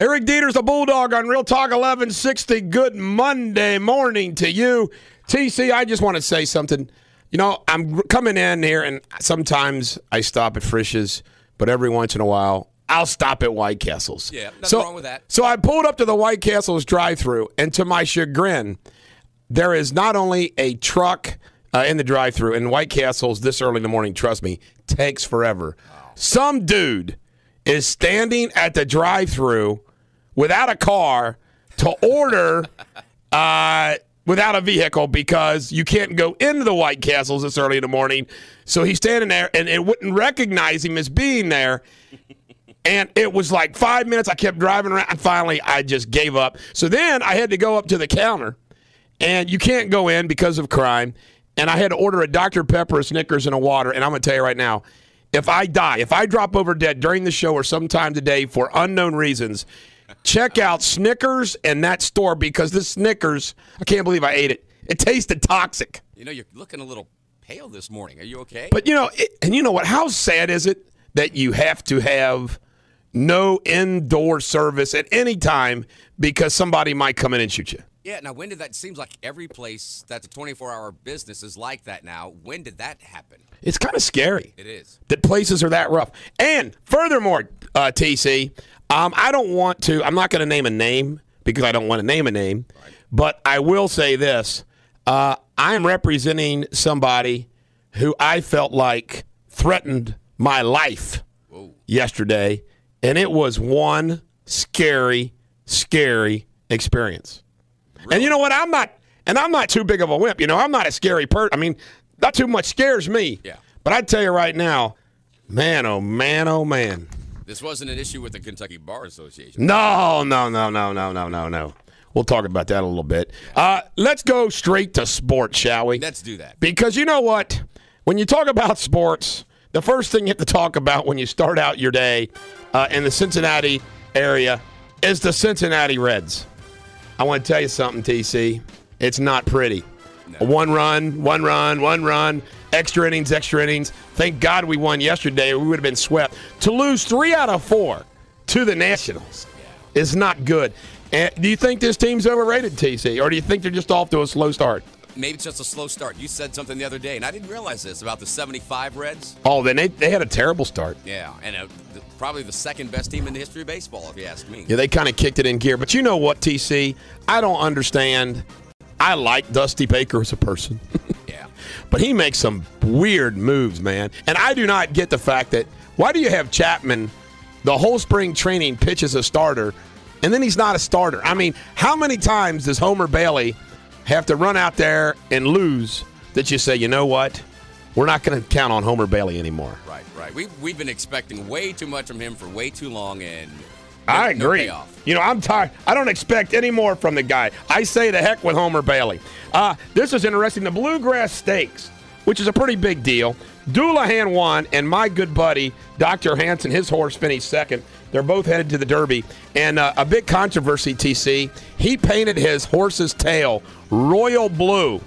Eric Deters, the Bulldog on Real Talk 1160. Good Monday morning to you. TC, I just want to say something. You know, I'm coming in here, and sometimes I stop at Frisch's, but every once in a while, I'll stop at White Castle's. Yeah, nothing wrong with that. So I pulled up to the White Castle's drive-thru, and to my chagrin, there is not only a truck in the drive-thru, and White Castle's this early in the morning, trust me, takes forever. Oh. Some dude is standing at the drive-thru without a car to order without a vehicle because you can't go into the White Castles this early in the morning. So he's standing there, and it wouldn't recognize him as being there. And it was like 5 minutes. I kept driving around, and finally I just gave up. So then I had to go up to the counter, and you can't go in because of crime. And I had to order a Dr. Pepper, a Snickers, and a water. And I'm going to tell you right now, if I die, if I drop over dead during the show or sometime today for unknown reasons, check out Snickers and that store because this Snickers, I can't believe I ate it. It tasted toxic. You know, you're looking a little pale this morning. Are you okay? But, you know, and you know what? How sad is it that you have to have no indoor service at any time because somebody might come in and shoot you? Yeah, now when did that, seems like every place that's a 24-hour business is like that now. When did that happen? It's kind of scary. It is. That places are that rough. And furthermore, TC, I don't want to, I'm not going to name a name because I don't want to name a name, right. But I will say this. I am representing somebody who I felt like threatened my life yesterday, and it was one scary, scary experience. Really? And you know what? I'm not too big of a wimp. You know, I'm not a scary person. I mean, not too much scares me. Yeah. But I tell you right now, man, oh man, oh man. This wasn't an issue with the Kentucky Bar Association. No. We'll talk about that a little bit. Let's go straight to sports, shall we? Let's do that. Because you know what? When you talk about sports, the first thing you have to talk about when you start out your day in the Cincinnati area is the Cincinnati Reds. I want to tell you something, TC. It's not pretty. No. One run, extra innings. Thank God we won yesterday or we would have been swept. To lose 3 out of 4 to the Nationals is not good. And do you think this team's overrated, TC, or do you think they're just off to a slow start? Maybe it's just a slow start. You said something the other day, and I didn't realize this about the 75 Reds. Oh, then they had a terrible start. Yeah, and probably the second best team in the history of baseball, if you ask me. Yeah, they kind of kicked it in gear. But you know what, TC? I don't understand. I like Dusty Baker as a person. Yeah. But he makes some weird moves, man. And I do not get the fact that why do you have Chapman the whole spring training pitch as a starter, and then he's not a starter? I mean, how many times does Homer Bailey have to run out there and lose that you say, you know what, we're not going to count on Homer Bailey anymore? Right. We've been expecting way too much from him for way too long, and I agree. No payoff. You know, I'm tired. I don't expect any more from the guy. I say the heck with Homer Bailey. This is interesting. The Bluegrass Stakes, which is a pretty big deal. Doulahan won, and my good buddy, Dr. Hansen, his horse finished second. They're both headed to the Derby. And a big controversy, TC. He painted his horse's tail royal blue.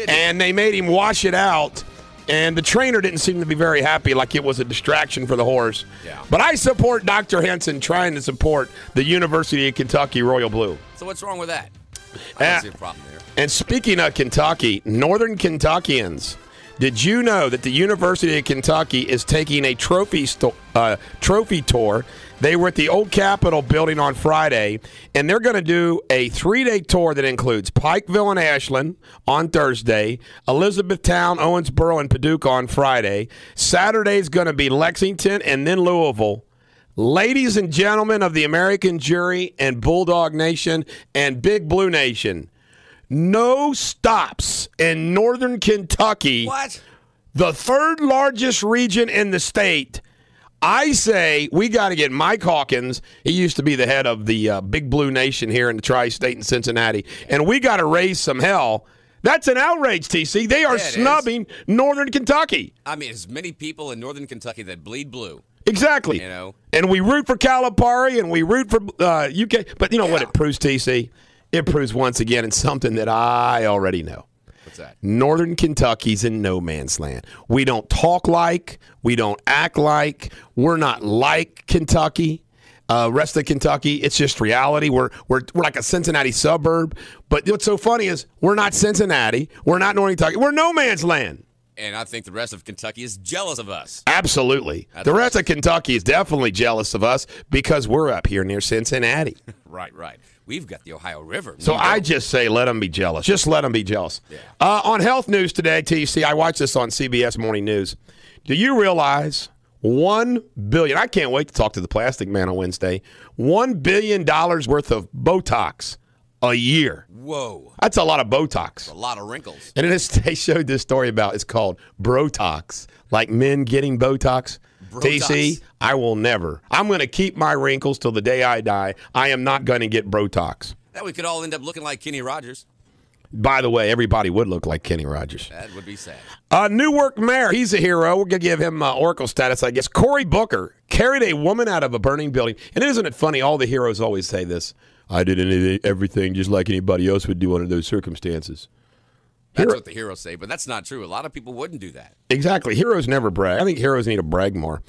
And they made him wash it out. And the trainer didn't seem to be very happy, like it was a distraction for the horse. Yeah. But I support Dr. Hansen trying to support the University of Kentucky royal blue. So what's wrong with that? I don't see a problem there. And speaking of Kentucky, Northern Kentuckians, did you know that the University of Kentucky is taking a trophy tour? They were at the old Capitol building on Friday, and they're going to do a 3-day tour that includes Pikeville and Ashland on Thursday, Elizabethtown, Owensboro, and Paducah on Friday. Saturday's going to be Lexington and then Louisville. Ladies and gentlemen of the American jury and Bulldog Nation and Big Blue Nation, no stops in Northern Kentucky. What? The third largest region in the state. I say we got to get Mike Hawkins. He used to be the head of the Big Blue Nation here in the Tri-State in Cincinnati. And we got to raise some hell. That's an outrage, TC. They are snubbing Northern Kentucky. I mean, there's many people in Northern Kentucky that bleed blue. Exactly. You know? And we root for Calipari and we root for UK. But you know what it proves, TC? It proves once again it's something that I already know. What's that? Northern Kentucky's in no man's land. We don't talk like, we don't act like, we're not like Kentucky. Rest of Kentucky, it's just reality. We're like a Cincinnati suburb. But what's so funny is we're not Cincinnati. We're not Northern Kentucky. We're no man's land. And I think the rest of Kentucky is jealous of us. Absolutely. The rest of Kentucky is definitely jealous of us because we're up here near Cincinnati. Right. We've got the Ohio River. So I just say let them be jealous. Just let them be jealous. Yeah. On health news today, TC, I watched this on CBS Morning News. Do you realize $1 billion, I can't wait to talk to the plastic man on Wednesday, $1 billion worth of Botox a year. Whoa. That's a lot of Botox. That's a lot of wrinkles. And they showed this story about, it's called Brotox, like men getting Botox. Brotox. TC, I will never. I'm going to keep my wrinkles till the day I die. I am not going to get Botox. That we could all end up looking like Kenny Rogers. By the way, everybody would look like Kenny Rogers. That would be sad. Newark mayor, he's a hero. We're going to give him Oracle status, I guess. Cory Booker carried a woman out of a burning building. And isn't it funny? All the heroes always say this. I did everything just like anybody else would do under those circumstances. That's what the heroes say, but that's not true. A lot of people wouldn't do that. Exactly. Heroes never brag. I think heroes need to brag more.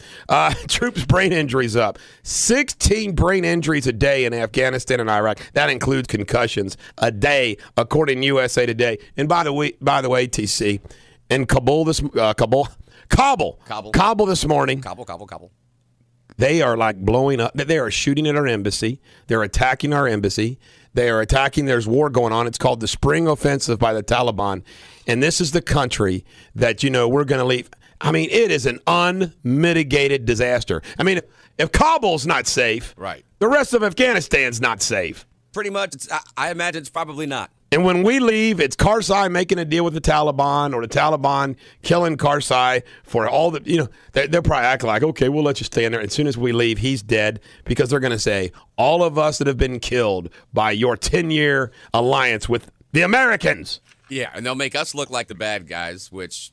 Troops' brain injuries up. 16 brain injuries a day in Afghanistan and Iraq. That includes concussions a day, according to USA Today. And by the way, TC, in Kabul this morning. Kabul. They are like blowing up. They are shooting at our embassy. They're attacking our embassy. They are attacking. There's war going on. It's called the Spring Offensive by the Taliban. And this is the country that, we're going to leave. I mean, it is an unmitigated disaster. I mean, if Kabul's not safe, right, the rest of Afghanistan's not safe. Pretty much. I imagine it's probably not. And when we leave, it's Karzai making a deal with the Taliban or the Taliban killing Karzai for all the, they'll probably act like, okay, we'll let you stay in there. As soon as we leave, he's dead because they're going to say, all of us that have been killed by your 10-year alliance with the Americans. Yeah, and they'll make us look like the bad guys, which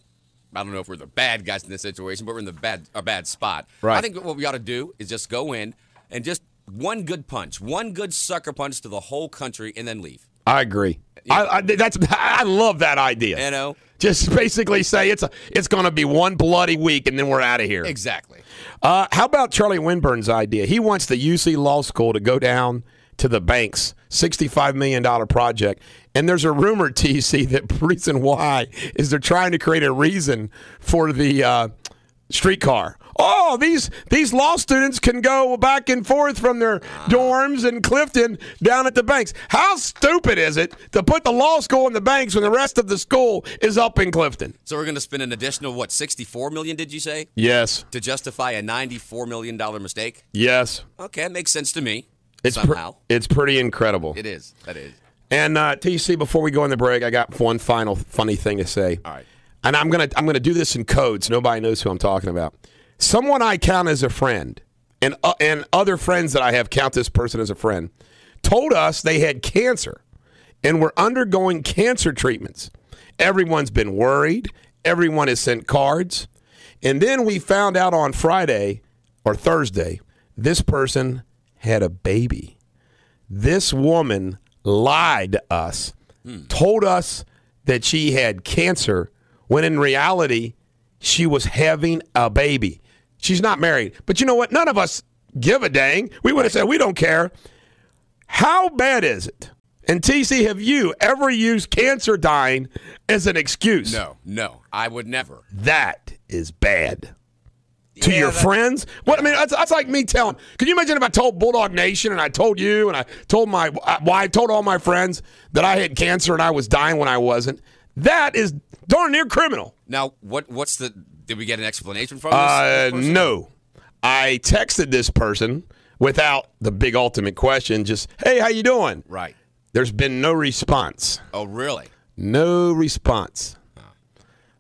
I don't know if we're the bad guys in this situation, but we're in a bad spot. Right. I think what we ought to do is just go in and just one good punch, one good sucker punch to the whole country and then leave. I agree. Yeah. I love that idea. Just basically say it's going to be one bloody week and then we're out of here. Exactly. How about Charlie Winburn's idea? He wants the UC Law School to go down to the banks, $65 million project. And there's a rumor, TC, that the reason why is they're trying to create a reason for the streetcar. Oh, these law students can go back and forth from their dorms in Clifton down at the banks. How stupid is it to put the law school in the banks when the rest of the school is up in Clifton? So we're going to spend an additional, $64 million, did you say? Yes. To justify a $94 million mistake? Yes. Okay, it makes sense to me. Somehow. It's pretty incredible. It is. That is. And TC, before we go in the break, I got one final funny thing to say. All right. And I'm gonna do this in code so nobody knows who I'm talking about. Someone I count as a friend, and other friends that I have count this person as a friend, told us they had cancer and were undergoing cancer treatments. Everyone's been worried. Everyone has sent cards. And then we found out on Friday or Thursday, this person had a baby. This woman lied to us, told us that she had cancer, when in reality, she was having a baby. She's not married. But you know what? None of us give a dang. We would have said, we don't care. How bad is it? And TC, have you ever used cancer dying as an excuse? No, I would never. That is bad. To your friends? What? I mean, that's like me telling. Can you imagine if I told Bulldog Nation and I told you and I told my wife, told all my friends that I had cancer and I was dying when I wasn't? That is darn near criminal. Now, did we get an explanation from this? No. I texted this person without the big ultimate question, just, hey, how you doing? Right. There's been no response. Oh, really? No response.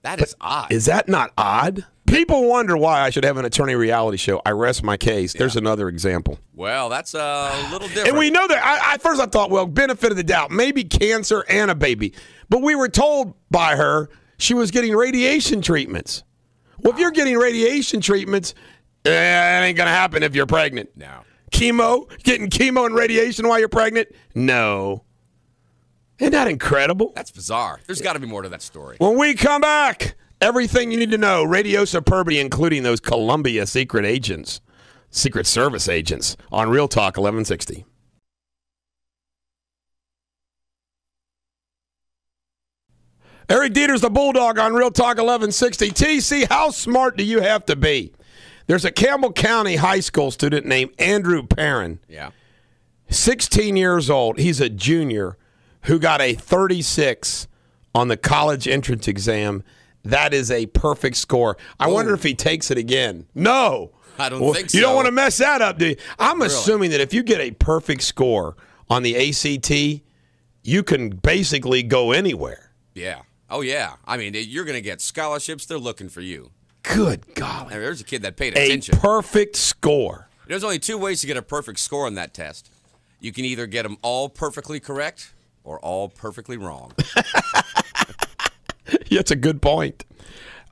That is odd. Is that not odd? People wonder why I should have an attorney reality show. I rest my case. Yeah. There's another example. Well, that's a little different. And we know that. At first I thought, well, benefit of the doubt, maybe cancer and a baby. But we were told by her she was getting radiation treatments. Well, if you're getting radiation treatments, it ain't going to happen if you're pregnant. No. Chemo? Getting chemo and radiation while you're pregnant? No. Isn't that incredible? That's bizarre. There's got to be more to that story. When we come back, everything you need to know, Radio Superbity, including those Columbia secret agents. Secret Service agents on Real Talk 1160. Eric Deters, the Bulldog on Real Talk 1160. TC, how smart do you have to be? There's a Campbell County High School student named Andrew Perrin. Yeah. 16 years old. He's a junior who got a 36 on the college entrance exam. That is a perfect score. I wonder if he takes it again. No. I don't think so. You don't want to mess that up, do you? I'm assuming that if you get a perfect score on the ACT, you can basically go anywhere. Yeah. Oh, yeah. I mean, you're going to get scholarships. They're looking for you. Good golly. I mean, there's a kid that paid attention. A perfect score. There's only two ways to get a perfect score on that test. You can either get them all perfectly correct or all perfectly wrong. That's a good point.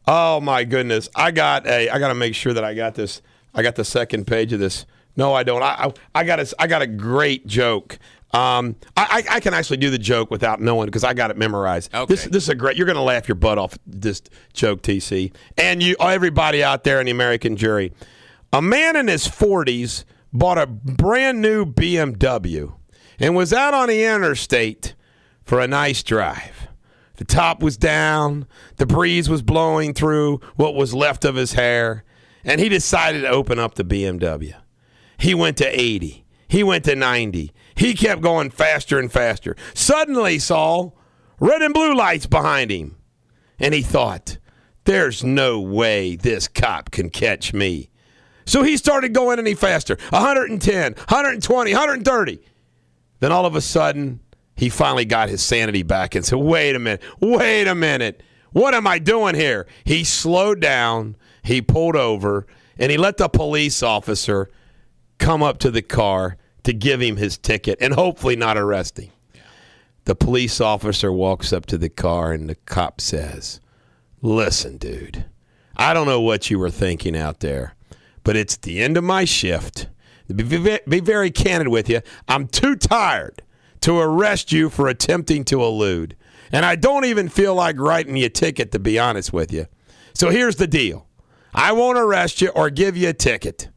Oh, my goodness. I got to make sure that I got this. I got the second page of this. No, I don't. I got a great joke. I can actually do the joke without knowing because I got it memorized. Okay. This is a great. You're going to laugh your butt off this joke, TC, and everybody out there in the American jury. A man in his 40s bought a brand new BMW and was out on the interstate for a nice drive. The top was down. The breeze was blowing through what was left of his hair, and he decided to open up the BMW. He went to 80. He went to 90. He kept going faster and faster. Suddenly, saw red and blue lights behind him. And he thought, there's no way this cop can catch me. So he started going any faster. 110, 120, 130. Then all of a sudden, he finally got his sanity back and said, wait a minute. What am I doing here? He slowed down, he pulled over, and he let the police officer come up to the car to give him his ticket and hopefully not arrest him. Yeah. The police officer walks up to the car and the cop says, listen, dude, I don't know what you were thinking out there, but it's the end of my shift. To be very candid with you, I'm too tired to arrest you for attempting to elude. And I don't even feel like writing you a ticket, to be honest with you. So here's the deal. I won't arrest you or give you a ticket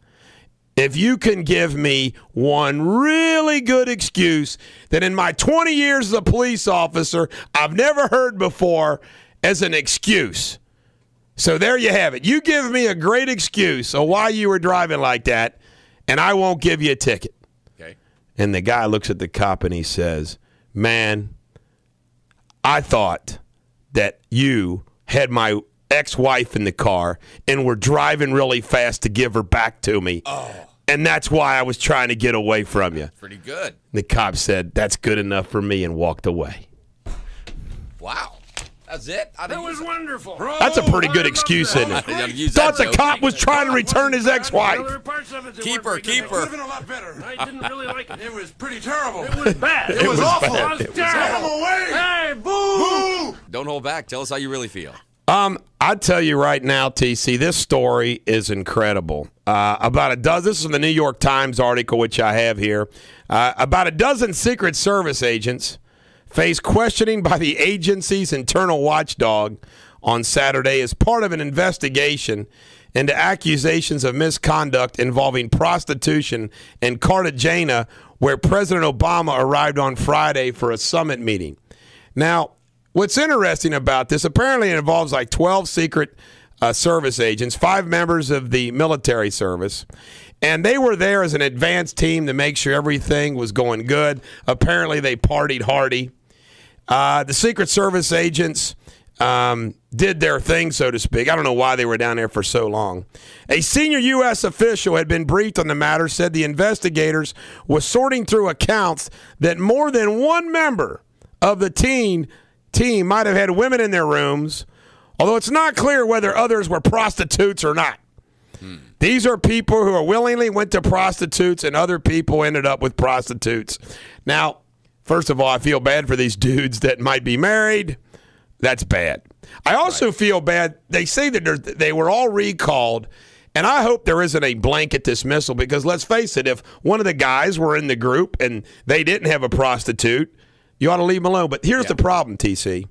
if you can give me one really good excuse that in my 20 years as a police officer I've never heard before as an excuse. So there you have it. You give me a great excuse of why you were driving like that, and I won't give you a ticket. Okay. And the guy looks at the cop and he says, man, I thought that you had my ex-wife in the car and were driving really fast to give her back to me. Oh. And that's why I was trying to get away from you. Pretty good. The cop said, that's good enough for me, and walked away. Wow. That's it? That was wonderful. That's a pretty good excuse, isn't it? Thought the cop was trying to return his ex-wife. Keep her. Could have been a lot better. I didn't really like it. It was pretty terrible. It was bad. It was awful. It was terrible. Away. Hey, boo! Boo! Don't hold back. Tell us how you really feel. I'd tell you right now, TC, this story is incredible. About a dozen, this is from the New York Times article, which I have here. About a dozen Secret Service agents faced questioning by the agency's internal watchdog on Saturday as part of an investigation into accusations of misconduct involving prostitution in Cartagena, where President Obama arrived on Friday for a summit meeting. Now, what's interesting about this, apparently it involves like 12 Secret Service agents, 5 members of the military service, and they were there as an advance team to make sure everything was going good. Apparently they partied hardy. The Secret Service agents did their thing, so to speak. I don't know why they were down there for so long. A senior U.S. official had been briefed on the matter, said the investigators was sorting through accounts that more than one member of the team might have had women in their rooms, although it's not clear whether others were prostitutes or not. These are people who willingly went to prostitutes, and other people ended up with prostitutes. Now, first of all, I feel bad for these dudes that might be married. That's bad. I also feel bad. They say that they were all recalled, and I hope there isn't a blanket dismissal because, let's face it, if one of the guys were in the group and they didn't have a prostitute, you ought to leave them alone. But here's the problem, TC.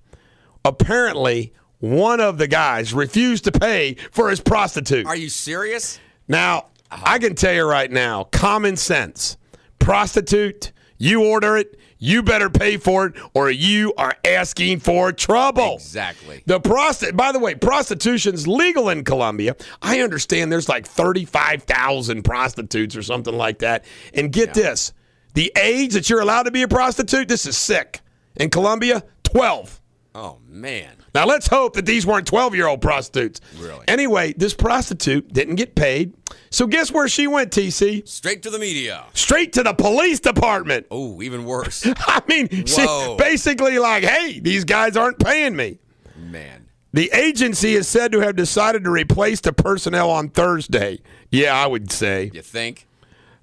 Apparently, one of the guys refused to pay for his prostitute. Are you serious? Now, I can tell you right now, common sense. Prostitute, you order it, you better pay for it, or you are asking for trouble. Exactly. By the way, prostitution's legal in Colombia. I understand there's like 35,000 prostitutes or something like that. And get this, the age that you're allowed to be a prostitute, this is sick. In Colombia, 12. Oh, man. Now, let's hope that these weren't 12-year-old prostitutes. Really? Anyway, this prostitute didn't get paid. So guess where she went, TC? Straight to the media. Straight to the police department. Oh, even worse. I mean, she basically like, hey, these guys aren't paying me. Man. The agency is said to have decided to replace the personnel on Thursday. Yeah, I would say. You think?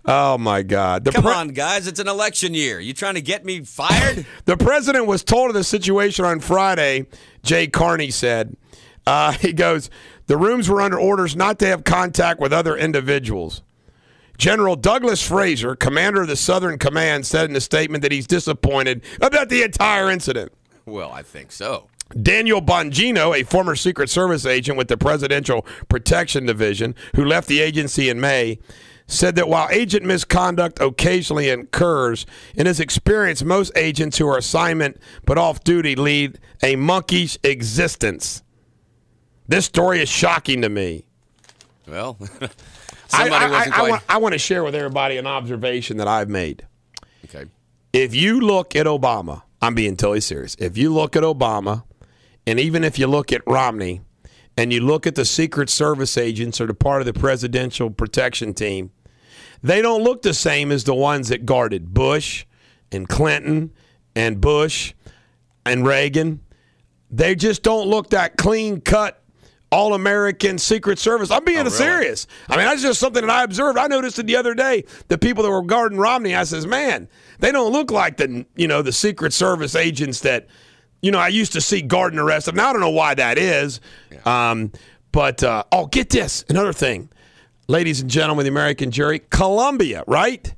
Oh, my God. Come on, guys. It's an election year. You trying to get me fired? The president was told of the situation on Friday, Jay Carney said. He goes, the rooms were under orders not to have contact with other individuals. General Douglas Fraser, commander of the Southern Command, said in a statement that he's disappointed about the entire incident. Well, I think so. Daniel Bongino, a former Secret Service agent with the Presidential Protection Division, who left the agency in May, said that while agent misconduct occasionally occurs, in his experience, most agents who are assignment but off duty lead a monkish existence. This story is shocking to me. Well, somebody wasn't quite... I want to share with everybody an observation that I've made. Okay. If you look at Obama, I'm being totally serious. If you look at Obama, and even if you look at Romney, and you look at the Secret Service agents or the part of the Presidential Protection Team, they don't look the same as the ones that guarded Bush and Clinton and Bush and Reagan. They just don't look that clean-cut, all-American Secret Service. I'm being serious. I mean, that's just something that I observed. I noticed it the other day. The people that were guarding Romney, I says, man, they don't look like the Secret Service agents that, I used to see guarding the rest of them. Now, I don't know why that is. Yeah. Get this. Another thing. Ladies and gentlemen, the American jury, Colombia, right?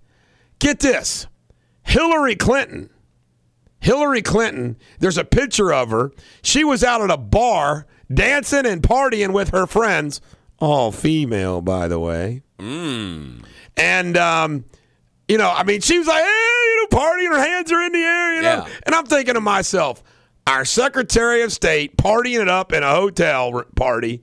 Get this. Hillary Clinton, there's a picture of her. She was out at a bar dancing and partying with her friends, all female, by the way. And, she was like, hey, partying, her hands are in the air, Yeah. And I'm thinking to myself, our Secretary of State partying it up in a hotel party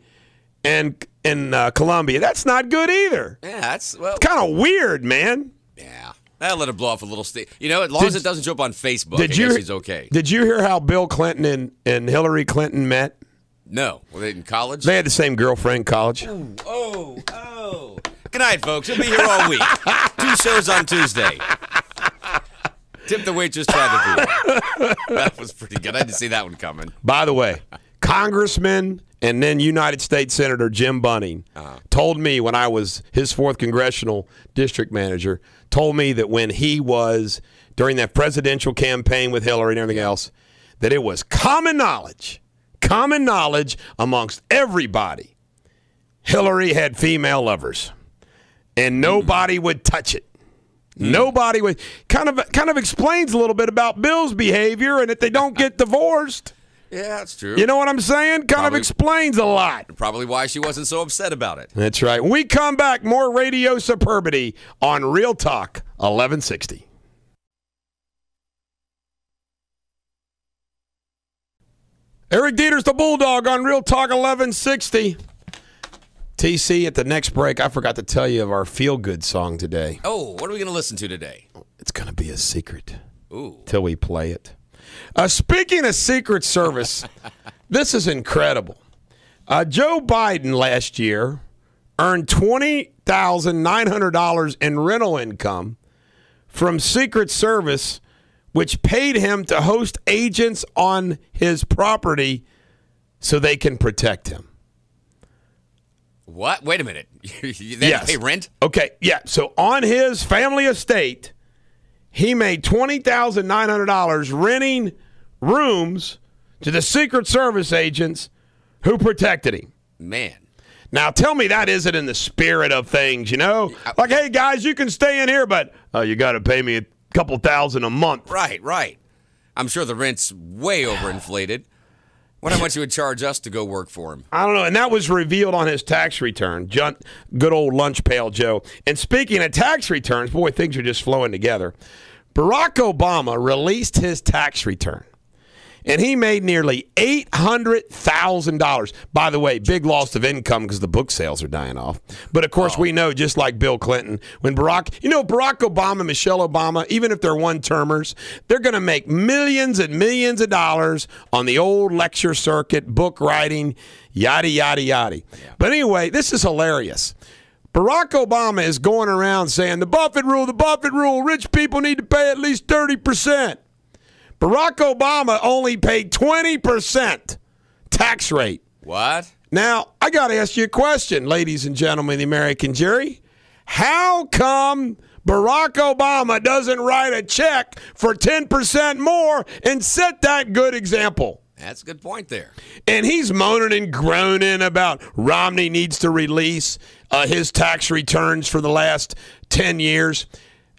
in Colombia. That's not good either. Yeah, it's kind of weird, man. Yeah. I'll let it blow off a little steam. As long as it doesn't show up on Facebook, I guess he's okay. Did you hear how Bill Clinton and Hillary Clinton met? No. Were they in college? They had the same girlfriend in college. Oh. Good night, folks. We'll be here all week. 2 shows on Tuesday. Tip the waitress, try the beer. That was pretty good. I didn't see that one coming. By the way, Congressman and then United States Senator Jim Bunning told me when I was his 4th Congressional District Manager, told me that when he was during that presidential campaign with Hillary and everything else, that it was common knowledge amongst everybody, Hillary had female lovers, and nobody would touch it. Nobody would. Kind of explains a little bit about Bill's behavior and that they don't get divorced. Yeah, that's true. You know what I'm saying? Kind of explains a lot. Probably why she wasn't so upset about it. That's right. When we come back, more Radio Superbity on Real Talk 1160. Eric Deters, the Bulldog, on Real Talk 1160. TC, at the next break, I forgot to tell you of our feel-good song today. Oh, what are we going to listen to today? It's going to be a secret. Ooh. Till we play it. Speaking of Secret Service, this is incredible. Joe Biden last year earned $20,900 in rental income from Secret Service, which paid him to host agents on his property so they can protect him. What? Wait a minute. They pay rent? Okay, yeah. So on his family estate, he made $20,900 renting rooms to the Secret Service agents who protected him. Man. Now, tell me that isn't in the spirit of things, Like, hey, guys, you can stay in here, but you got to pay me a couple thousand a month. Right. I'm sure the rent's way overinflated. Wonder how much he would charge us to go work for him. I don't know. And that was revealed on his tax return. Good old lunch pail Joe. And speaking of tax returns, boy, things are just flowing together. Barack Obama released his tax return. And he made nearly $800,000. By the way, big loss of income because the book sales are dying off. But, of course, we know, just like Bill Clinton, when Barack Obama, Michelle Obama, even if they're one-termers, they're going to make millions and millions of dollars on the old lecture circuit, book writing, yada, yada, yada. Yeah. But anyway, this is hilarious. Barack Obama is going around saying, the Buffett rule, rich people need to pay at least 30%. Barack Obama only paid 20% tax rate. What? Now, I got to ask you a question, ladies and gentlemen of the American jury. How come Barack Obama doesn't write a check for 10% more and set that good example? That's a good point there. And he's moaning and groaning about Romney needs to release his tax returns for the last 10 years.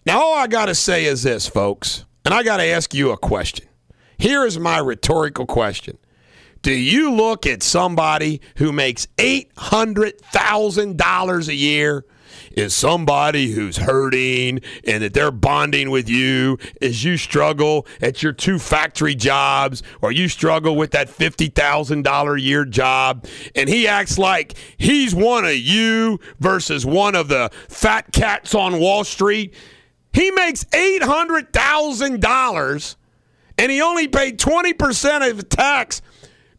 Now, all I got to say is this, folks. And I got to ask you a question. Here is my rhetorical question. Do you look at somebody who makes $800,000 a year as somebody who's hurting and that they're bonding with you as you struggle at your 2 factory jobs or you struggle with that $50,000 a year job, and he acts like he's one of you versus one of the fat cats on Wall Street? He makes $800,000, and he only paid 20% of the tax.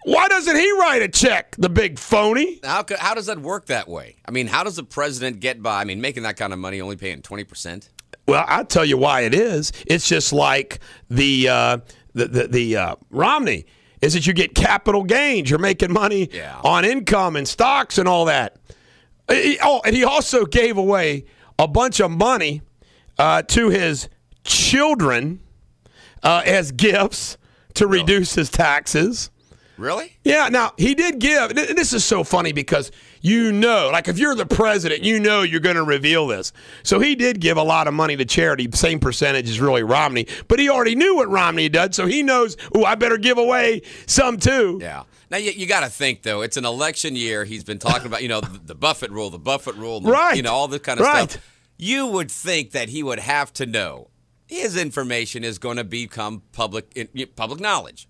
Why doesn't he write a check, the big phony? How does that work that way? I mean, how does the president get by? I mean, making that kind of money, only paying 20%? Well, I'll tell you why it is. It's just like the Romney, is that you get capital gains. You're making money on income and stocks and all that. And he also gave away a bunch of money to his children as gifts to reduce his taxes. Really? Yeah. Now, he did give. This is so funny because like if you're the president, you're going to reveal this. So he did give a lot of money to charity, same percentage as really Romney. But he already knew what Romney did, so he knows, I better give away some too. Yeah. Now, you got to think, though, it's an election year. He's been talking about, the Buffett rule, right. All this kind of stuff. You would think that he would have to know his information is going to become public knowledge.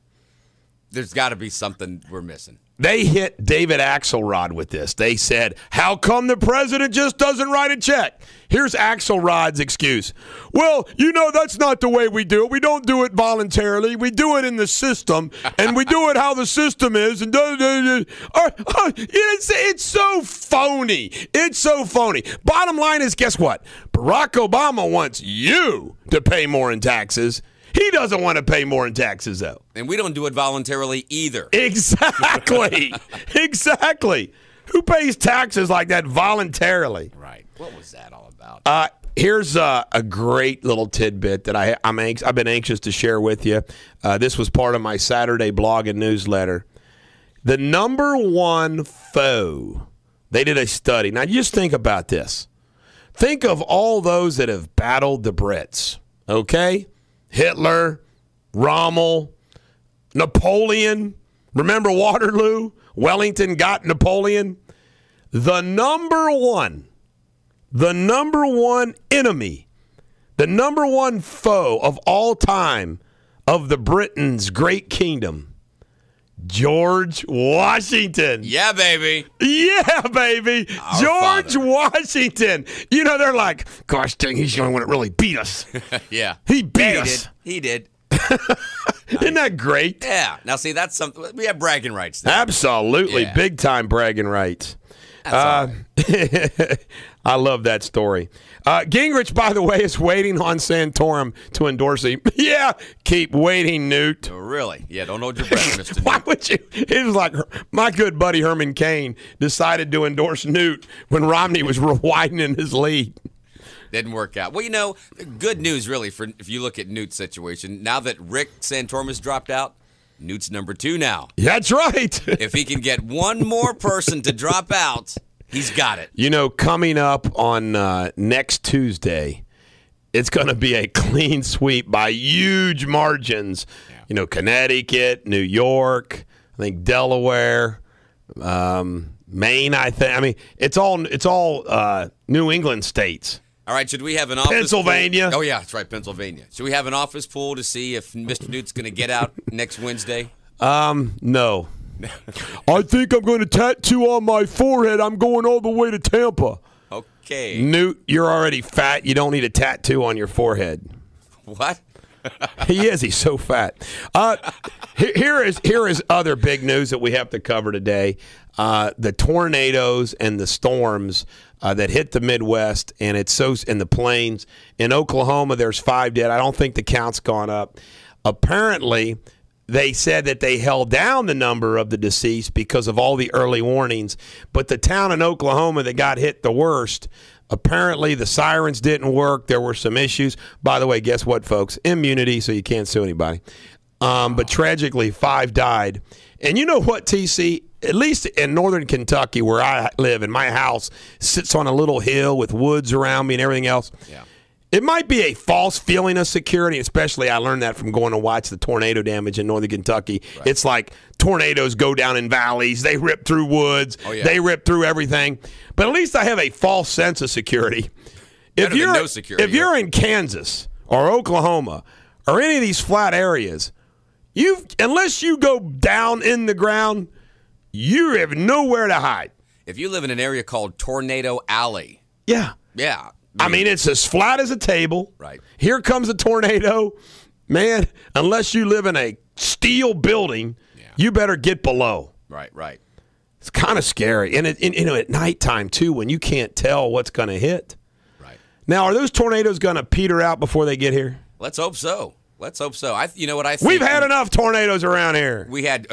There's got to be something we're missing. They hit David Axelrod with this. They said, how come the president just doesn't write a check? Here's Axelrod's excuse. Well, that's not the way we do it. We don't do it voluntarily. We do it in the system, and we do it how the system is. And it's so phony. It's so phony. Bottom line is, guess what? Barack Obama wants you to pay more in taxes. He doesn't want to pay more in taxes, though. And we don't do it voluntarily either. Exactly. Exactly. Who pays taxes like that voluntarily? Right. What was that all about? Here's a great little tidbit that I've been anxious to share with you. This was part of my Saturday blog and newsletter. The number one foe, they did a study. Now, just think about this. Think of all those that have battled the Brits, okay? Hitler, Rommel, Napoleon. Remember Waterloo? Wellington got Napoleon. The number one enemy, the number one foe of all time of the Britain's great kingdom, George Washington. Yeah, baby. Yeah, baby. Our George father. Washington. They're like, gosh dang, he's the only one that really beat us. Yeah. He beat us. He did. Isn't that great? Yeah. Now, see, that's something. We have bragging rights there. Absolutely. Yeah. Big time bragging rights. That's all right. I love that story. Gingrich, by the way, is waiting on Santorum to endorse him. Yeah, keep waiting, Newt. Oh, really? Yeah, don't hold your breath, Mr. Newt. Why would you? It was like my good buddy Herman Cain decided to endorse Newt when Romney was widening his lead. Didn't work out. Well, good news, really, if you look at Newt's situation. Now that Rick Santorum has dropped out, Newt's number 2 now. That's right. If he can get one more person to drop out, he's got it. Coming up on next Tuesday, it's going to be a clean sweep by huge margins. Yeah. Connecticut, New York, I think Delaware, Maine. I mean, it's all New England states. All right, should we have an office Pennsylvania. pool? Oh, yeah, that's right, Pennsylvania. Should we have an office pool to see if Mr. Newt's going to get out next Wednesday? No. I think I'm going to tattoo on my forehead. I'm going all the way to Tampa. Okay. Newt, you're already fat. You don't need a tattoo on your forehead. What? He is. He's so fat. Here is other big news that we have to cover today. The tornadoes and the storms that hit the Midwest, and it's so in the plains. In Oklahoma, there's 5 dead. I don't think the count's gone up. Apparently, they said that they held down the number of the deceased because of all the early warnings. But the town in Oklahoma that got hit the worst, apparently the sirens didn't work. There were some issues. By the way, guess what, folks? Immunity, so you can't sue anybody. But tragically, 5 died. And you know what, TC? At least in northern Kentucky, where I live, and my house sits on a little hill with woods around me and everything else. Yeah. It might be a false feeling of security, especially I learned that from going to watch the tornado damage in northern Kentucky. Right. It's like tornadoes go down in valleys. They rip through woods. Oh, yeah. They rip through everything. But at least I have a false sense of security. Better than no security. If you're in Kansas or Oklahoma or any of these flat areas, unless you go down in the ground, you have nowhere to hide. If you live in an area called Tornado Alley. Yeah. Yeah. I mean, it's as flat as a table. Right. Here comes a tornado. Man, unless you live in a steel building, you better get below. Right. It's kind of scary. And, at nighttime, too, when you can't tell what's going to hit. Right. Now, are those tornadoes going to peter out before they get here? Let's hope so. You know what I think? We've had enough tornadoes around here. We had,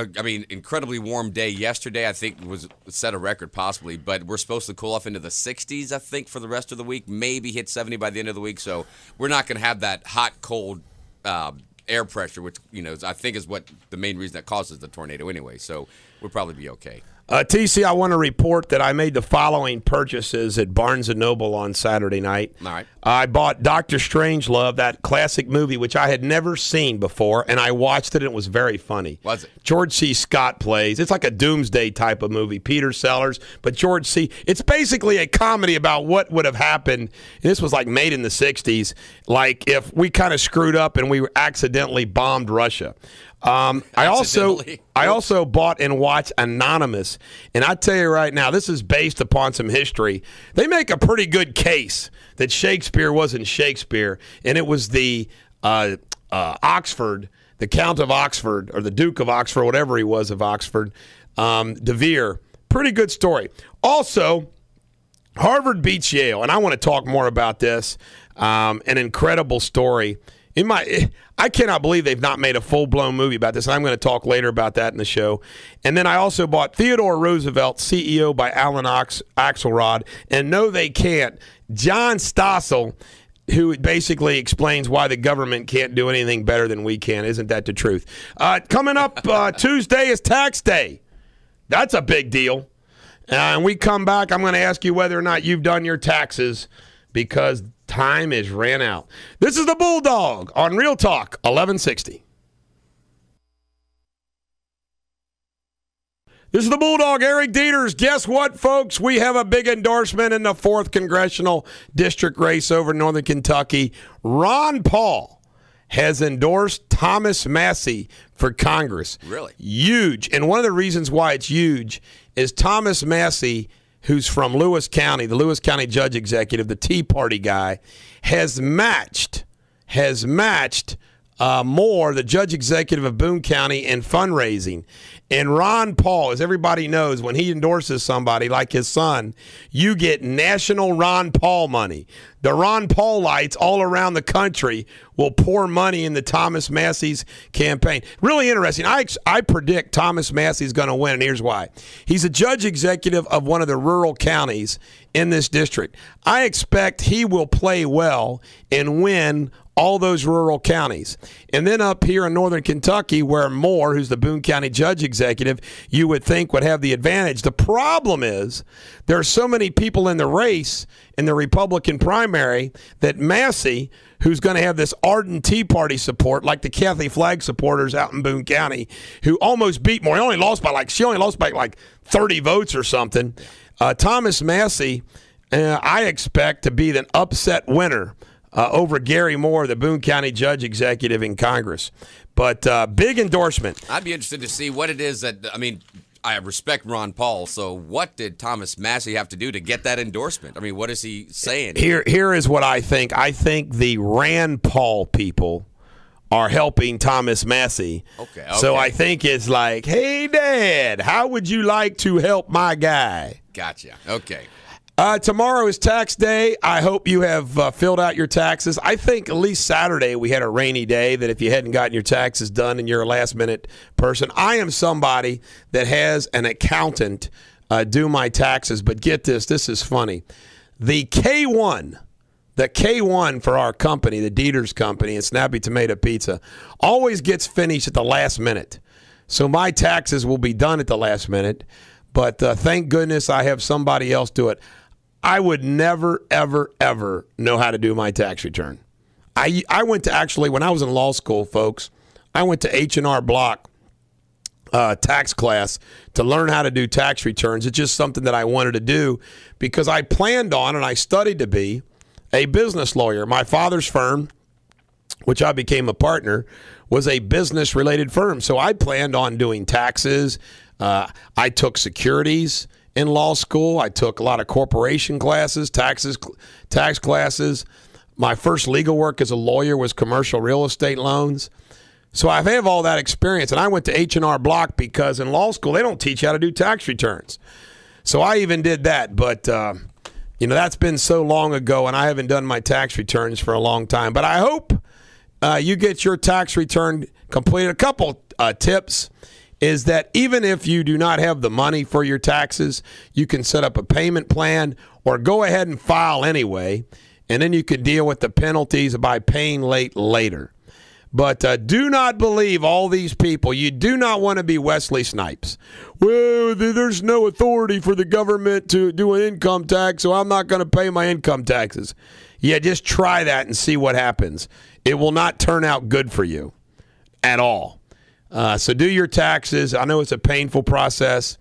incredibly warm day yesterday. I think was set a record possibly, but we're supposed to cool off into the 60s, I think, for the rest of the week. Maybe hit 70 by the end of the week. So we're not going to have that hot, cold air pressure, which I think is what the main reason that causes the tornado anyway. So we'll probably be okay. TC, I want to report that I made the following purchases at Barnes & Noble on Saturday night. All right. I bought Dr. Strangelove, that classic movie, which I had never seen before, and I watched it, and it was very funny. Was it? George C. Scott plays. It's like a doomsday type of movie. Peter Sellers, but George C. It's basically a comedy about what would have happened. And this was like made in the 60s, like if we kind of screwed up and we accidentally bombed Russia. I also bought and watched Anonymous, and I tell you right now, this is based upon some history. They make a pretty good case that Shakespeare wasn't Shakespeare, and it was the Oxford, the Count of Oxford, or the Duke of Oxford, whatever he was of Oxford, De Vere. Pretty good story. Also, Harvard beats Yale, and I want to talk more about this. An incredible story. I cannot believe they've not made a full-blown movie about this. I'm going to talk later about that in the show. And then I also bought Theodore Roosevelt, CEO by Alan Axelrod, and No They Can't, John Stossel, who basically explains why the government can't do anything better than we can. Isn't that the truth? Coming up Tuesday is tax day. That's a big deal. And we come back, I'm going to ask you whether or not you've done your taxes because time is ran out. This is the Bulldog on Real Talk 1160. This is the Bulldog, Eric Deters. Guess what, folks? We have a big endorsement in the 4th Congressional District race over Northern Kentucky. Ron Paul has endorsed Thomas Massey for Congress. Really? Huge. And one of the reasons why it's huge is Thomas Massey, who's from Lewis County, the Lewis County Judge Executive, the Tea Party guy, has matched more the Judge Executive of Boone County in fundraising. And Ron Paul, as everybody knows, when he endorses somebody like his son, you get national Ron Paul money. The Ron Paul lights all around the country will pour money into Thomas Massey's campaign. Really interesting. I predict Thomas Massey's going to win, and here's why. He's a judge executive of one of the rural counties in this district. I expect he will play well and win all those rural counties. And then up here in northern Kentucky, where Moore, who's the Boone County judge executive, you would think would have the advantage. The problem is there are so many people in the race in the Republican primary that Massey, who's going to have this ardent Tea Party support, like the Kathy Flagg supporters out in Boone County, who almost beat Moore. She only lost by like 30 votes or something. Thomas Massey, I expect to be an upset winner over Gary Moore, the Boone County judge executive in Congress. But big endorsement. I'd be interested to see what it is that, I respect Ron Paul, so what did Thomas Massey have to do to get that endorsement? What is he saying? Here is what I think. I think the Rand Paul people are helping Thomas Massey. Okay. So I think it's like, hey, Dad, how would you like to help my guy? Gotcha. Okay. Tomorrow is tax day. I hope you have filled out your taxes. I think at least Saturday we had a rainy day that if you hadn't gotten your taxes done and you're a last-minute person. I am somebody that has an accountant do my taxes, but get this. This is funny. The K1 for our company, the Deters company and Snappy Tomato Pizza, always gets finished at the last minute. So my taxes will be done at the last minute, but thank goodness I have somebody else do it. I would never, ever, ever know how to do my tax return. I went to actually, when I was in law school, folks, I went to H&R Block tax class to learn how to do tax returns. It's just something that I wanted to do because I planned on and I studied to be a business lawyer. My father's firm, which I became a partner, was a business-related firm. So I planned on doing taxes. I took securities in law school. I took a lot of corporation classes, tax classes. My first legal work as a lawyer was commercial real estate loans. So I have all that experience, and I went to H&R Block because in law school they don't teach you how to do tax returns. So I even did that, but that's been so long ago, and I haven't done my tax returns for a long time. But I hope you get your tax return completed. A couple tips is that even if you do not have the money for your taxes, you can set up a payment plan or go ahead and file anyway, and then you can deal with the penalties by paying late later. But do not believe all these people. You do not want to be Wesley Snipes. Well, there's no authority for the government to do an income tax, so I'm not going to pay my income taxes. Yeah, just try that and see what happens. It will not turn out good for you at all. So do your taxes. I know it's a painful process.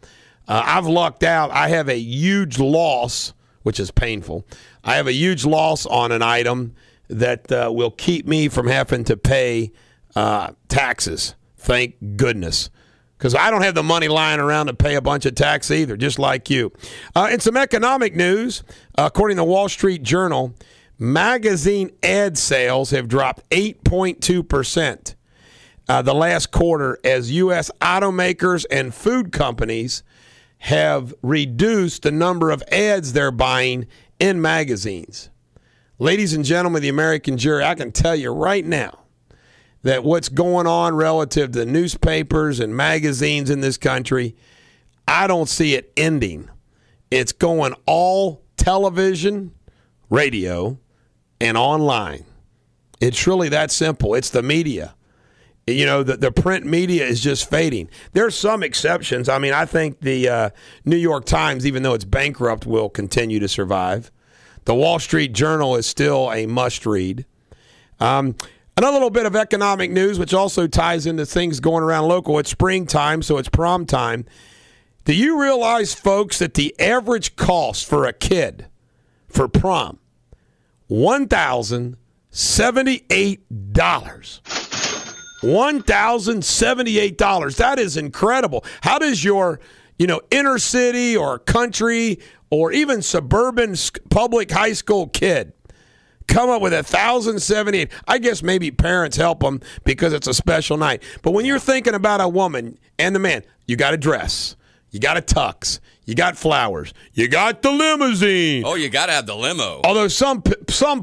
I've lucked out. I have a huge loss, which is painful. I have a huge loss on an item that will keep me from having to pay taxes. Thank goodness. Because I don't have the money lying around to pay a bunch of tax either, just like you. In some economic news, according to the Wall Street Journal, magazine ad sales have dropped 8.2%. The last quarter as U.S. automakers and food companies have reduced the number of ads they're buying in magazines. Ladies and gentlemen of the American jury, I can tell you right now that what's going on relative to newspapers and magazines in this country, I don't see it ending. It's going all television, radio, and online. It's really that simple. It's the media. The print media is just fading. There's some exceptions. I think the New York Times, even though it's bankrupt, will continue to survive. The Wall Street Journal is still a must-read. Another little bit of economic news, which also ties into things going around local. It's springtime, so it's prom time. Do you realize, folks, that the average cost for a kid for prom, $1,078. $1,078. That is incredible. How does your, inner city or country or even suburban public high school kid come up with $1,078? I guess maybe parents help them because it's a special night. But when you're thinking about a woman and the man, you got a dress, you got a tux, you got flowers, you got the limousine. Oh, you got to have the limo. Although some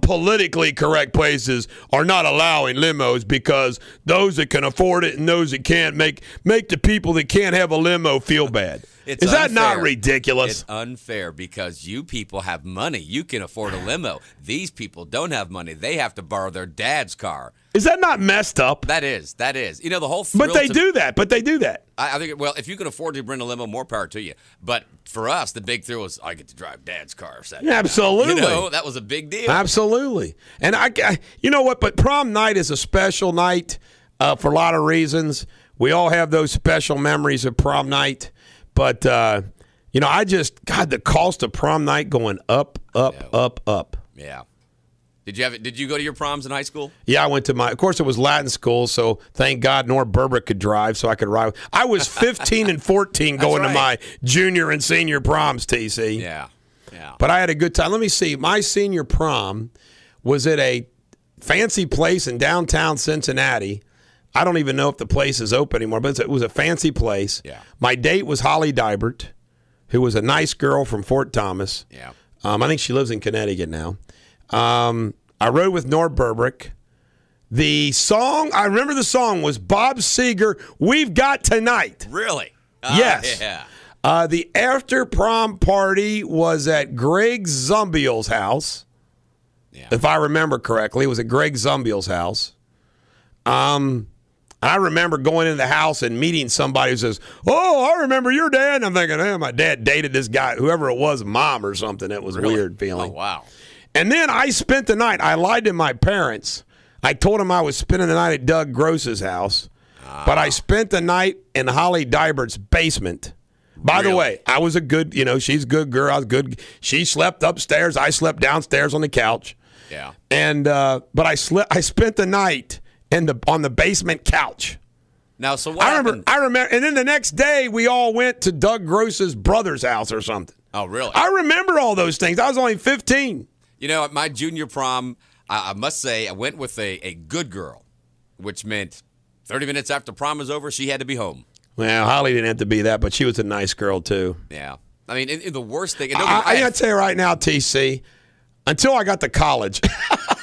politically correct places are not allowing limos because those that can afford it and those that can't make the people that can't have a limo feel bad. It's Is that not unfair. ridiculous? It's unfair because you people have money. You can afford a limo. These people don't have money. They have to borrow their dad's car. Is that not messed up? That is. You know, the whole thrill But they do that. I think, well, if you can afford to rent a limo, more power to you. But for us, the big thrill was I get to drive Dad's car. Saturday night. Absolutely. You know, that was a big deal. Absolutely. And you know what? But prom night is a special night for a lot of reasons. We all have those special memories of prom night. But, you know, the cost of prom night going up. Yeah. Did you go to your proms in high school? Yeah, I went to of course, it was Latin school, so thank God Nora Berber could drive so I could ride. I was 15 and 14 going to my junior and senior proms, TC. Yeah. But I had a good time. Let me see. My senior prom was at a fancy place in downtown Cincinnati. I don't even know if the place is open anymore, but it was a fancy place. Yeah. My date was Holly Dybert, who was a nice girl from Fort Thomas. Yeah. I think she lives in Connecticut now. I rode with Nora Burbrick. The song, I remember the song was Bob Seger, We've Got Tonight. Really? Yes. Yeah. The after prom party was at Greg Zumbiel's house. Yeah. If I remember correctly, it was at Greg Zumbiel's house. I remember going into the house and meeting somebody who says, "Oh, I remember your dad." And I'm thinking, my dad dated this guy, whoever it was, mom or something. It was a weird feeling. Oh, wow. And then I spent the night. I lied to my parents. I told them I was spending the night at Doug Gross's house. But I spent the night in Holly Dybert's basement. By the way, I was a good, she's a good girl. I was good. She slept upstairs. I slept downstairs on the couch. Yeah. And but I spent the night on the basement couch. Now, so what happened? I remember. And then the next day, we all went to Doug Gross's brother's house or something. Oh, really? I remember all those things. I was only 15. You know, at my junior prom, I must say I went with a good girl, which meant 30 minutes after prom was over, she had to be home. Well, Holly didn't have to be that, but she was a nice girl, too. Yeah. I mean, in the worst thing. I got to tell you right now, TC, until I got to college.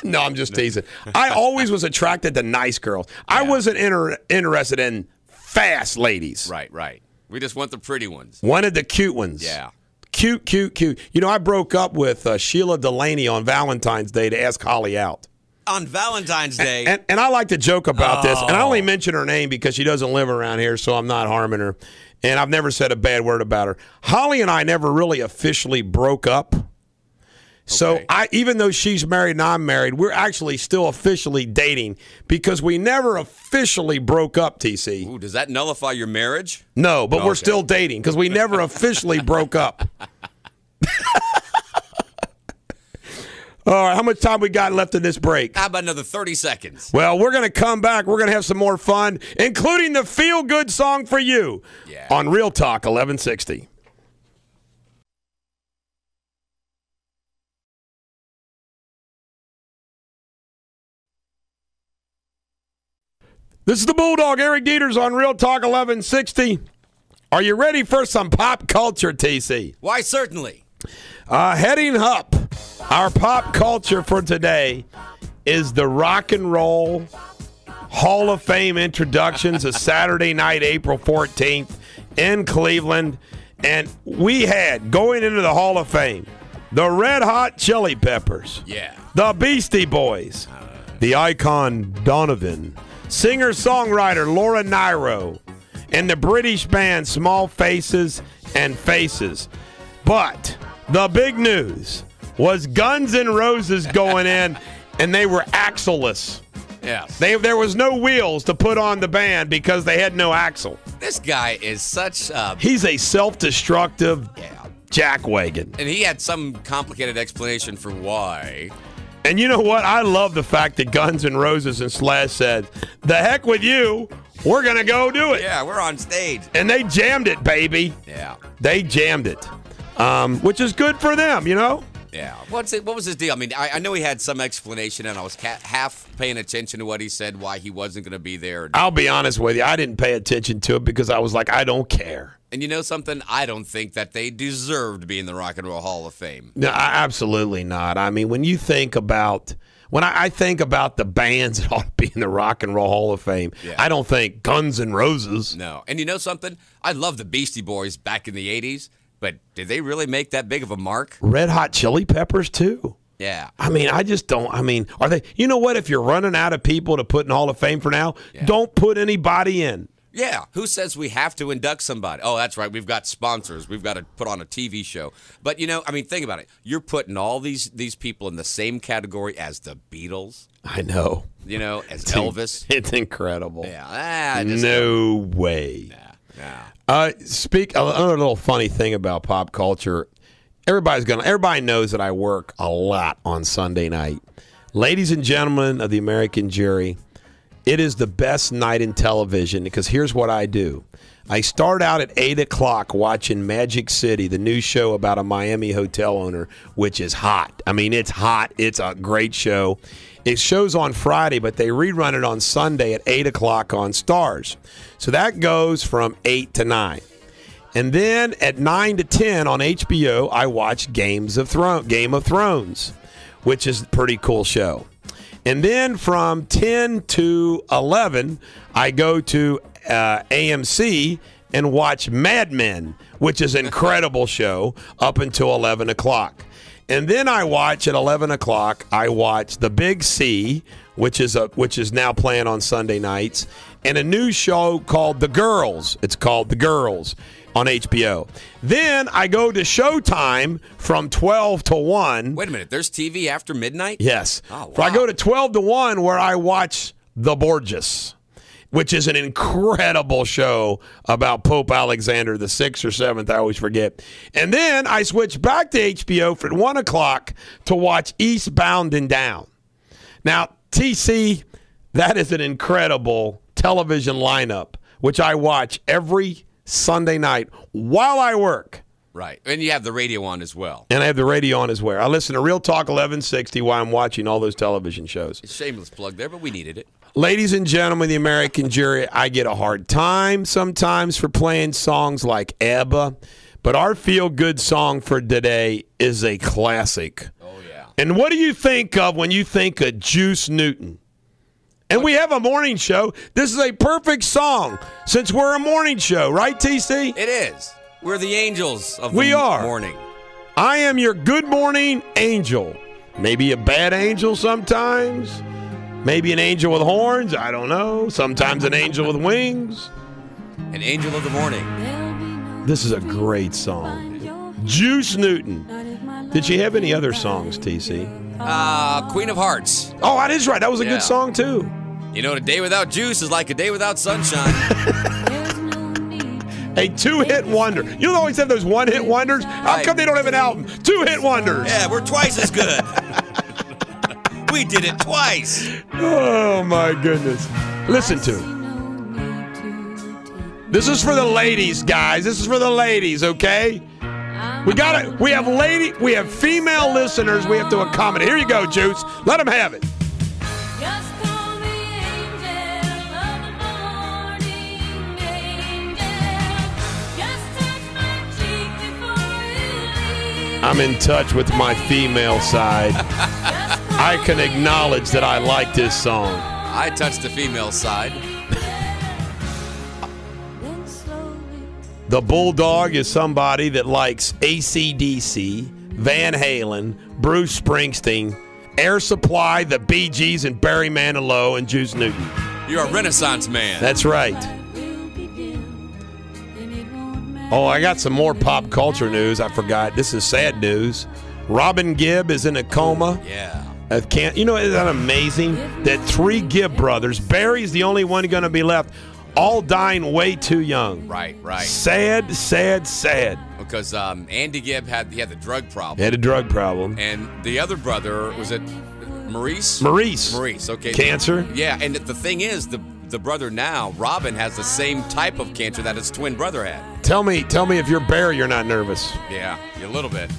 No, I'm just teasing. I always was attracted to nice girls. Yeah. I wasn't interested in fast ladies. Right. We just want the pretty ones. Wanted the cute ones. Yeah. Cute. I broke up with Sheila Delaney on Valentine's Day to ask Holly out. On Valentine's Day. And I like to joke about this, and I only mention her name because she doesn't live around here, so I'm not harming her. And I've never said a bad word about her. Holly and I never really officially broke up. So even though she's married and I'm married, we're actually still officially dating because we never officially broke up, TC. Ooh, does that nullify your marriage? No, but we're still dating because we never officially broke up. All right, how much time we got left in this break? How about another 30 seconds? Well, we're going to come back. We're going to have some more fun, including the feel-good song for you on Real Talk 1160. This is the Bulldog, Eric Deters on Real Talk 1160. Are you ready for some pop culture, TC? Why, certainly. Heading up, our pop culture for today is the Rock and Roll Hall of Fame introductions of Saturday night, April 14th in Cleveland. And we had, going into the Hall of Fame, the Red Hot Chili Peppers, the Beastie Boys, the icon Donovan, singer-songwriter Laura Nyro, and the British band Small Faces and Faces. But the big news was Guns N' Roses going in, and they were axle-less. Yes. There was no wheels to put on the band because they had no axle. This guy is such He's a self-destructive jackwagon. And he had some complicated explanation for why. And you know what? I love the fact that Guns N' Roses and Slash said, "The heck with you. We're going to go do it." Yeah, we're on stage. And they jammed it, baby. Yeah. They jammed it, which is good for them, Yeah. What was his deal? I mean, I know he had some explanation, and I was half paying attention to what he said, why he wasn't going to be there. I'll be honest with you. I didn't pay attention to it because I was like, I don't care. And you know something? I don't think that they deserve to be in the Rock and Roll Hall of Fame. No, absolutely not. I mean, when you think about when I think about the bands that ought to be in the Rock and Roll Hall of Fame, I don't think Guns N' Roses. No. And you know something? I love the Beastie Boys back in the 80s, but did they really make that big of a mark? Red Hot Chili Peppers, too. Yeah. I mean, I just don't. I mean, are they? You know what? If you're running out of people to put in Hall of Fame for now, don't put anybody in. Yeah, who says we have to induct somebody? Oh, that's right. We've got sponsors. We've got to put on a TV show. But, you know, I mean, think about it. You're putting all these people in the same category as the Beatles. I know. You know, as Elvis. It's incredible. Yeah. No way. Another little funny thing about pop culture. Everybody knows that I work a lot on Sunday night. Ladies and gentlemen of the American jury, it is the best night in television because here's what I do. I start out at 8 o'clock watching Magic City, the new show about a Miami hotel owner, which is hot. I mean, it's hot. It's a great show. It shows on Friday, but they rerun it on Sunday at 8 o'clock on Stars. So that goes from 8 to 9. And then at 9 to 10 on HBO, I watch Game of Thrones, which is a pretty cool show. And then from 10 to 11, I go to AMC and watch Mad Men, which is an incredible show, up until 11 o'clock. And then I watch at 11 o'clock, I watch The Big C, which is now playing on Sunday nights, and a new show called The Girls. It's called The Girls on HBO. Then I go to Showtime from 12 to 1. Wait a minute. There's TV after midnight? Yes. Oh, wow. So I go to 12 to 1 where I watch The Borgias, which is an incredible show about Pope Alexander the 6th or 7th. I always forget. And then I switch back to HBO for 1 o'clock to watch Eastbound and Down. Now, TC, that is an incredible television lineup, which I watch every Sunday night while I work. Right. And you have the radio on as well. And I have the radio on as well. I listen to Real Talk 1160 while I'm watching all those television shows. Shameless plug there, but we needed it. Ladies and gentlemen, the American jury, I get a hard time sometimes for playing songs like ABBA, but our feel-good song for today is a classic. Oh, yeah. And what do you think of when you think of Juice Newton? And we have a morning show. This is a perfect song since we're a morning show, right, TC? It is. We're the angels of We the are. morning. I am your good morning angel. Maybe a bad angel sometimes. Maybe an angel with horns. I don't know. Sometimes an angel with wings. An angel of the morning. This is a great song. Juice Newton. Did she have any other songs, TC? Queen of Hearts. Oh, that is right. That was a Yeah. good song, too. You know, a day without juice is like a day without sunshine. A two-hit wonder. You don't always have those one-hit wonders? How Right. come they don't have an album? Two-hit wonders. Yeah, we're twice as good. We did it twice. Oh, my goodness. Listen to it. This is for the ladies, guys. This is for the ladies, okay? We have female listeners we have to accommodate. Here you go, Juice. Let them have it. Just call me angel of the morning, angel. Just touch my cheek before you leave. I'm in touch with my female side. I can acknowledge that I like this song. I touched the female side. Then slowly The Bulldog is somebody that likes AC/DC, Van Halen, Bruce Springsteen, Air Supply, the Bee Gees, and Barry Manilow and Juice Newton. You're a Renaissance man. That's right. will begin, and it won't matter. Oh, I got some more pop culture news. I forgot. This is sad news. Robin Gibb is in a coma. Yeah. You know, isn't that amazing? That 3 Gibb brothers, Barry's the only one going to be left, all dying way too young. Right. Sad, sad, sad. Because Andy Gibb had the drug problem. Had a drug problem. And the other brother, was it Maurice? Maurice. Okay. Cancer. Yeah, and the thing is, the brother now, Robin, has the same type of cancer that his twin brother had. Tell me if you're Barry, you're not nervous. Yeah, a little bit.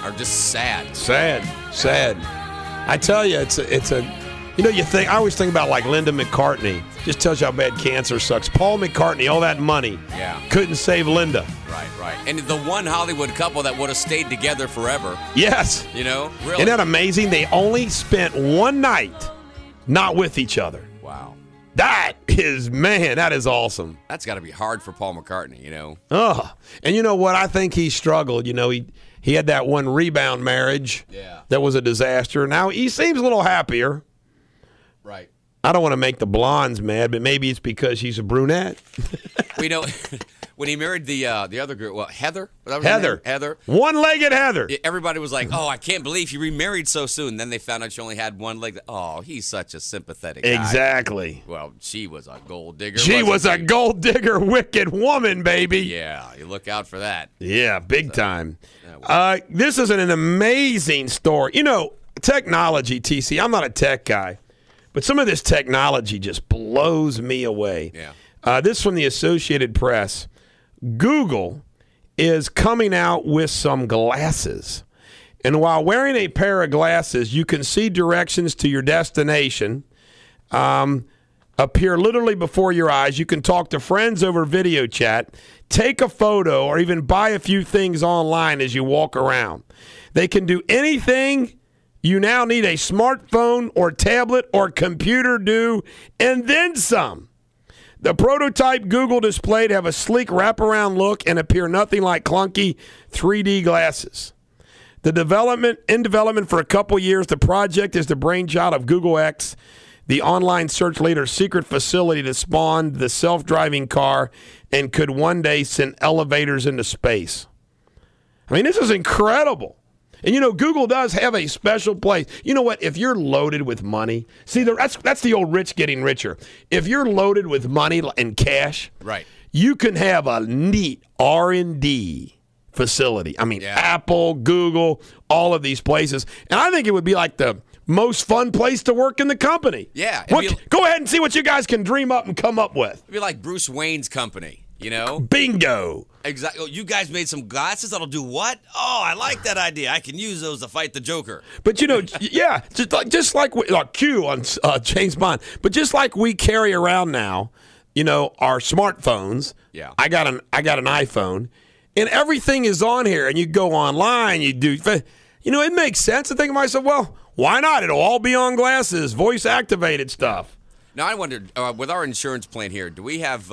Or just sad. Sad. I tell you, it's a. You know, I always think about like Linda McCartney. Just tells you how bad cancer sucks. Paul McCartney, all that money, couldn't save Linda. Right. And the one Hollywood couple that would have stayed together forever. Yes. Really. Isn't that amazing? They only spent one night not with each other. Wow. That is awesome. That's got to be hard for Paul McCartney, And you know what? I think he struggled. He had that one rebound marriage that was a disaster. Now he seems a little happier. Right. I don't want to make the blondes mad, but maybe it's because she's a brunette. When he married the other girl, Heather? Heather. One-legged Heather. Everybody was like, I can't believe he remarried so soon. Then they found out she only had one leg. Oh, he's such a sympathetic guy. Exactly. Well, she was a gold digger. She was a gold digger, wicked woman, baby. Yeah, you look out for that. Yeah, big time. This is an amazing story. Technology, TC, I'm not a tech guy. But some of this technology just blows me away. Yeah. This from the Associated Press. Google is coming out with some glasses. And while wearing a pair of glasses, you can see directions to your destination appear literally before your eyes. You can talk to friends over video chat, take a photo, or even buy a few things online as you walk around. They can do anything you now need a smartphone or tablet or computer do, and then some. The prototype Google displayed have a sleek wraparound look and appear nothing like clunky 3D glasses. In development for a couple years, the project is the brainchild of Google X, the online search leader's secret facility that spawned the self-driving car and could one day send elevators into space. I mean, this is incredible. And, Google does have a special place. You know what? If you're loaded with money, see, that's the old rich getting richer. If you're loaded with money and cash, right, you can have a neat R&D facility. I mean, Apple, Google, all of these places. And I think it would be like the most fun place to work in the company. Yeah. Go ahead and see what you guys can dream up and come up with. It'd be like Bruce Wayne's company. Bingo. Exactly. You guys made some glasses that'll do what? Oh, I like that idea. I can use those to fight the Joker. But just like Q on James Bond. But just like we carry around now, our smartphones. Yeah. I got an iPhone, and everything is on here. And you go online, you do. It makes sense to think to myself, well, why not? It'll all be on glasses, voice activated stuff. Now I wondered, with our insurance plan here, do we have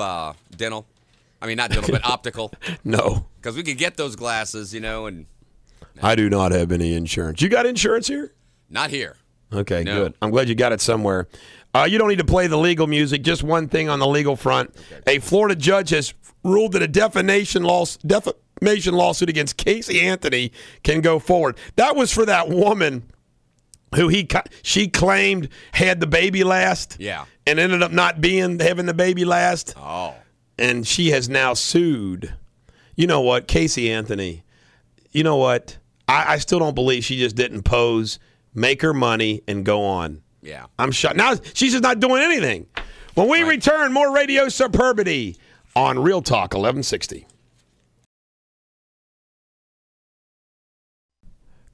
dental? I mean, not dental, but optical. No. Because we could get those glasses, and... I do not have any insurance. You got insurance here? Not here. Okay, good. I'm glad you got it somewhere. You don't need to play the legal music. Just one thing on the legal front. Okay. A Florida judge has ruled that a defamation lawsuit against Casey Anthony can go forward. That was for that woman who she claimed had the baby last. Yeah. And ended up not having the baby last. Oh. And she has now sued. You know what, Casey Anthony, you know what? I still don't believe she just didn't pose, make her money, and go on. Yeah. I'm shocked. Now she's just not doing anything. When we return, more Radio Superbity on Real Talk 1160.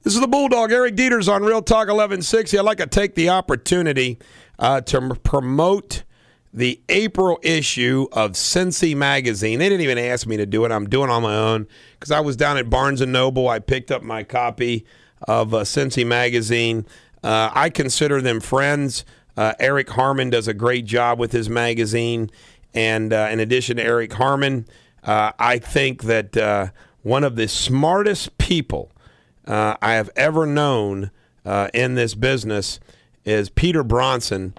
This is the Bulldog, Eric Deters on Real Talk 1160. I'd like to take the opportunity to promote the April issue of Cincy Magazine. They didn't even ask me to do it. I'm doing it on my own because I was down at Barnes & Noble. I picked up my copy of Cincy Magazine. I consider them friends. Eric Harmon does a great job with his magazine. And in addition to Eric Harmon, I think that one of the smartest people I have ever known in this business is Peter Bronson.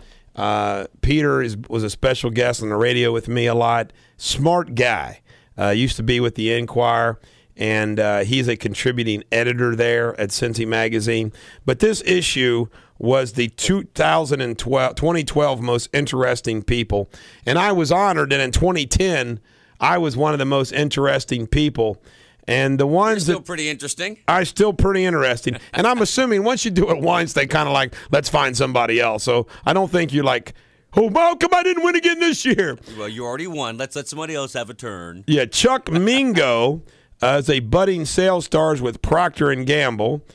Peter was a special guest on the radio with me a lot. Smart guy. Used to be with the Enquirer, and he's a contributing editor there at Cincy Magazine. But this issue was the 2012 most interesting people, and I was honored that in 2010 I was one of the most interesting people. And the ones You're still pretty interesting. are still pretty interesting. And I'm assuming once you do it once, they kind of like, let's find somebody else. So I don't think you're like, oh, how come I didn't win again this year? Well, you already won. Let's let somebody else have a turn. Yeah, Chuck Mingo is a budding sales star with Procter & Gamble.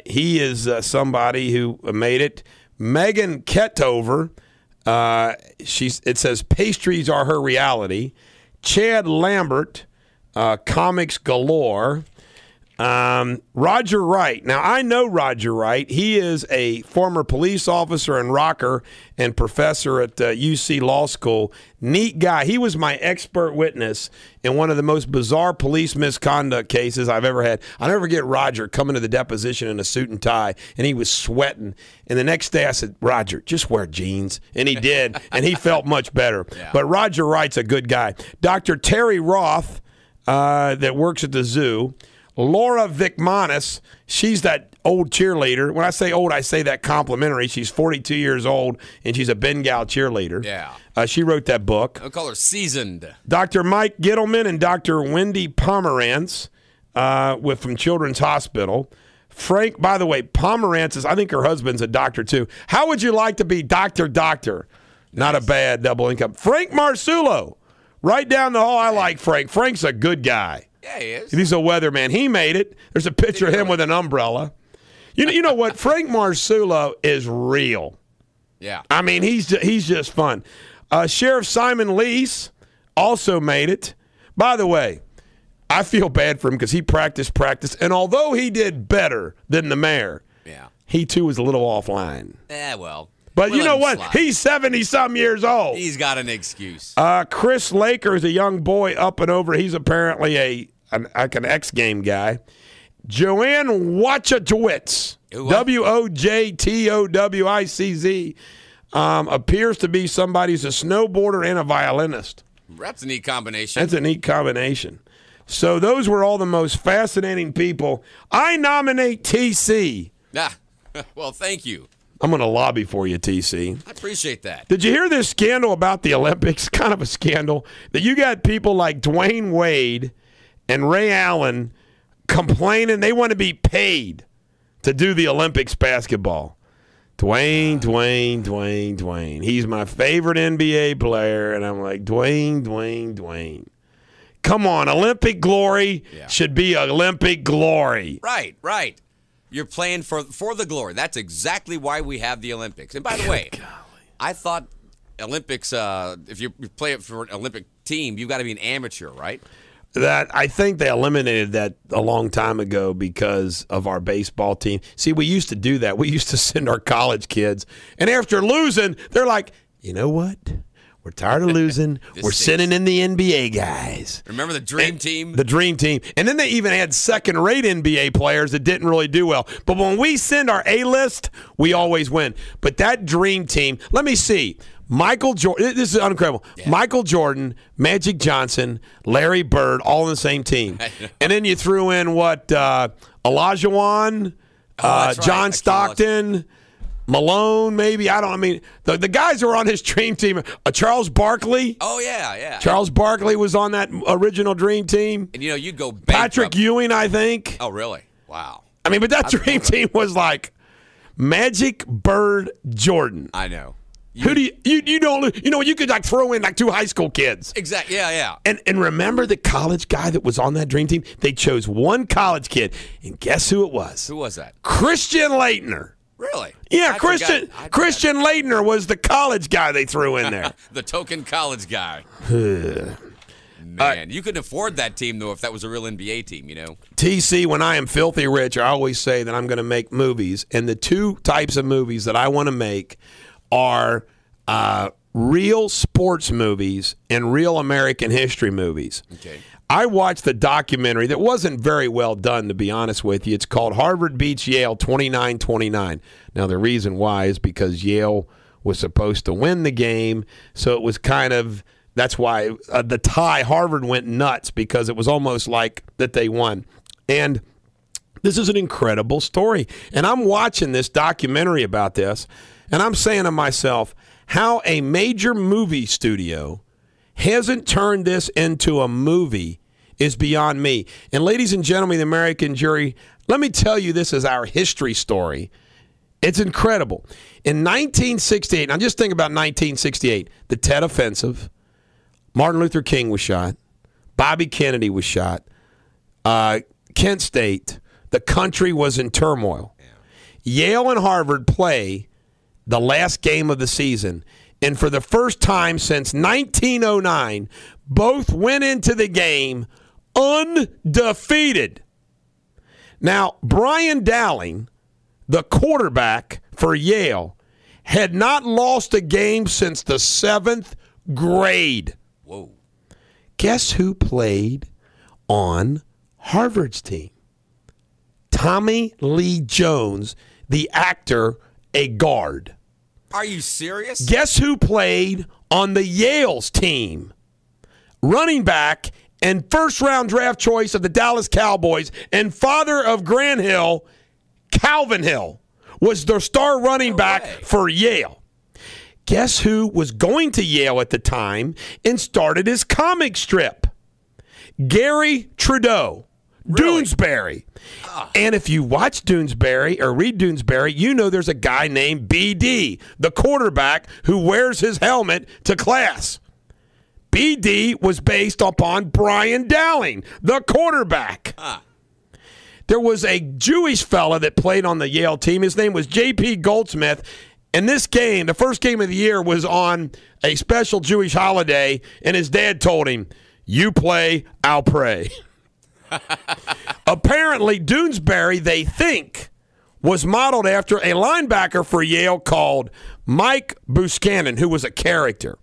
He is somebody who made it. Megan Ketover It says pastries are her reality. Chad Lambert, comics galore. Roger Wright. Now, I know Roger Wright. He is a former police officer and rocker and professor at UC Law School. Neat guy. He was my expert witness in one of the most bizarre police misconduct cases I've ever had. I'll never forget Roger coming to the deposition in a suit and tie, and he was sweating. And the next day I said, Roger, just wear jeans. And he did, and he felt much better. Yeah. But Roger Wright's a good guy. Dr. Terry Roth, that works at the zoo. Laura Vicmanis, she's that old cheerleader. When I say old, I say that complimentary. She's 42 years old, and she's a Bengal cheerleader. Yeah. She wrote that book. I'll call her seasoned. Dr. Mike Gittleman and Dr. Wendy Pomerantz from Children's Hospital. Frank, by the way, Pomerantz I think her husband's a doctor, too. How would you like to be Doctor? Nice. Not a bad double income. Frank Marsulo, right down the hall. I like Frank. Frank's a good guy. Yeah, he is. He's a weatherman. He made it. There's a picture of him with an umbrella. You know what? Frank Marsulo is real. Yeah. I mean, he's just fun. Sheriff Simon Lease also made it. By the way, I feel bad for him because he practiced, and although he did better than the mayor, he too was a little offline. Well. But you know what? He's 70-some years old. He's got an excuse. Chris Laker is a young boy up and over. He's apparently an X game guy. Joanne Wojtowicz, Wojtowicz, appears to be somebody who's a snowboarder and a violinist. That's a neat combination. That's a neat combination. So those were all the most fascinating people. I nominate TC. Well, thank you. I'm going to lobby for you, TC. I appreciate that. Did you hear this scandal about the Olympics? Kind of a scandal that you got people like Dwayne Wade and Ray Allen complaining they want to be paid to do the Olympics basketball. Dwayne. He's my favorite NBA player, and I'm like, Dwayne. Come on, Olympic glory should be Olympic glory. Right. You're playing for the glory. That's exactly why we have the Olympics. And by the way, I thought Olympics, if you play it for an Olympic team, you've got to be an amateur, right? That I think they eliminated that a long time ago because of our baseball team. See, we used to do that. We used to send our college kids, and after losing, they're like, you know what? We're tired of losing. We're sending in the NBA guys. Remember the Dream Team? The Dream Team. And then they even had second-rate NBA players that didn't really do well. But when we send our A-list, we always win. But that Dream Team, let me see. Michael Jordan, this is incredible. Yeah. Michael Jordan, Magic Johnson, Larry Bird, all on the same team. And then you threw in Olajuwon, John Stockton, Malone, maybe. The guys who were on his dream team. Charles Barkley. Oh, yeah. Charles Barkley was on that original dream team. And, you'd go bankrupt. Patrick Ewing, I think. Oh, really? Wow. But that dream team was like Magic, Bird, Jordan. I know. Who do you don't, you could like throw in like two high school kids. Exactly. Yeah. And remember the college guy that was on that dream team? They chose one college kid, and guess who it was? Who was that? Christian Laettner. Really? Yeah, Christian Laettner was the college guy they threw in there. The token college guy. Man, you couldn't afford that team, though, if that was a real NBA team, TC, when I am filthy rich, I always say that I'm going to make movies. And the two types of movies that I want to make are real sports movies and real American history movies. Okay. I watched the documentary that wasn't very well done, to be honest with you. It's called Harvard Beats Yale 29-29. Now, the reason why is because Yale was supposed to win the game, so it was that's why the tie, Harvard went nuts because it was almost like that they won. And this is an incredible story. And I'm watching this documentary about this, and I'm saying to myself, how a major movie studio hasn't turned this into a movie is beyond me. And ladies and gentlemen, the American jury, let me tell you, this is our history story. It's incredible. In 1968, now just think about 1968, the Tet Offensive, Martin Luther King was shot, Bobby Kennedy was shot, Kent State, the country was in turmoil. Yeah. Yale and Harvard play the last game of the season, And for the first time since 1909, both went into the game undefeated. Now, Brian Dowling, the quarterback for Yale, had not lost a game since the 7th grade. Whoa. Guess who played on Harvard's team? Tommy Lee Jones, the actor, a guard. Are you serious? Guess who played on the Yale's team? Running back and first-round draft choice of the Dallas Cowboys and father of Grant Hill, Calvin Hill, was their star running back for Yale. Guess who was going to Yale at the time and started his comic strip? Gary Trudeau. Really? Doonesbury. And if you watch Doonesbury or read Doonesbury, you know there's a guy named BD, the quarterback who wears his helmet to class. BD was based upon Brian Dowling, the quarterback. There was a Jewish fella that played on the Yale team. His name was J.P. Goldsmith. And this game, the first game of the year, was on a special Jewish holiday, and his dad told him, "You play, I'll pray." Apparently, Doonesbury, they think, was modeled after a linebacker for Yale called Mike Buchanan, who was a character.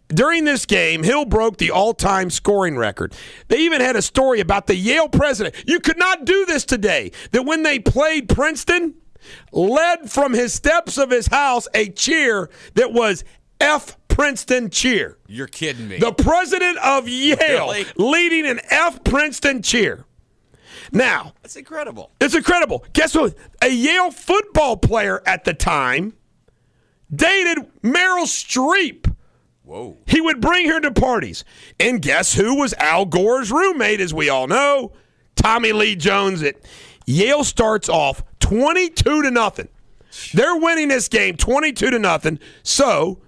During this game, Hill broke the all-time scoring record. They even had a story about the Yale president. You could not do this today. That when they played Princeton, led from his steps of his house a cheer that was F Princeton cheer. You're kidding me. The president of Yale Really? leading an F Princeton cheer. Now, That's incredible. it's incredible. Guess what? A Yale football player at the time dated Meryl Streep. Whoa. He would bring her to parties. And guess who was Al Gore's roommate, as we all know? Tommy Lee Jones. Yale starts off 22-0. They're winning this game 22-0. So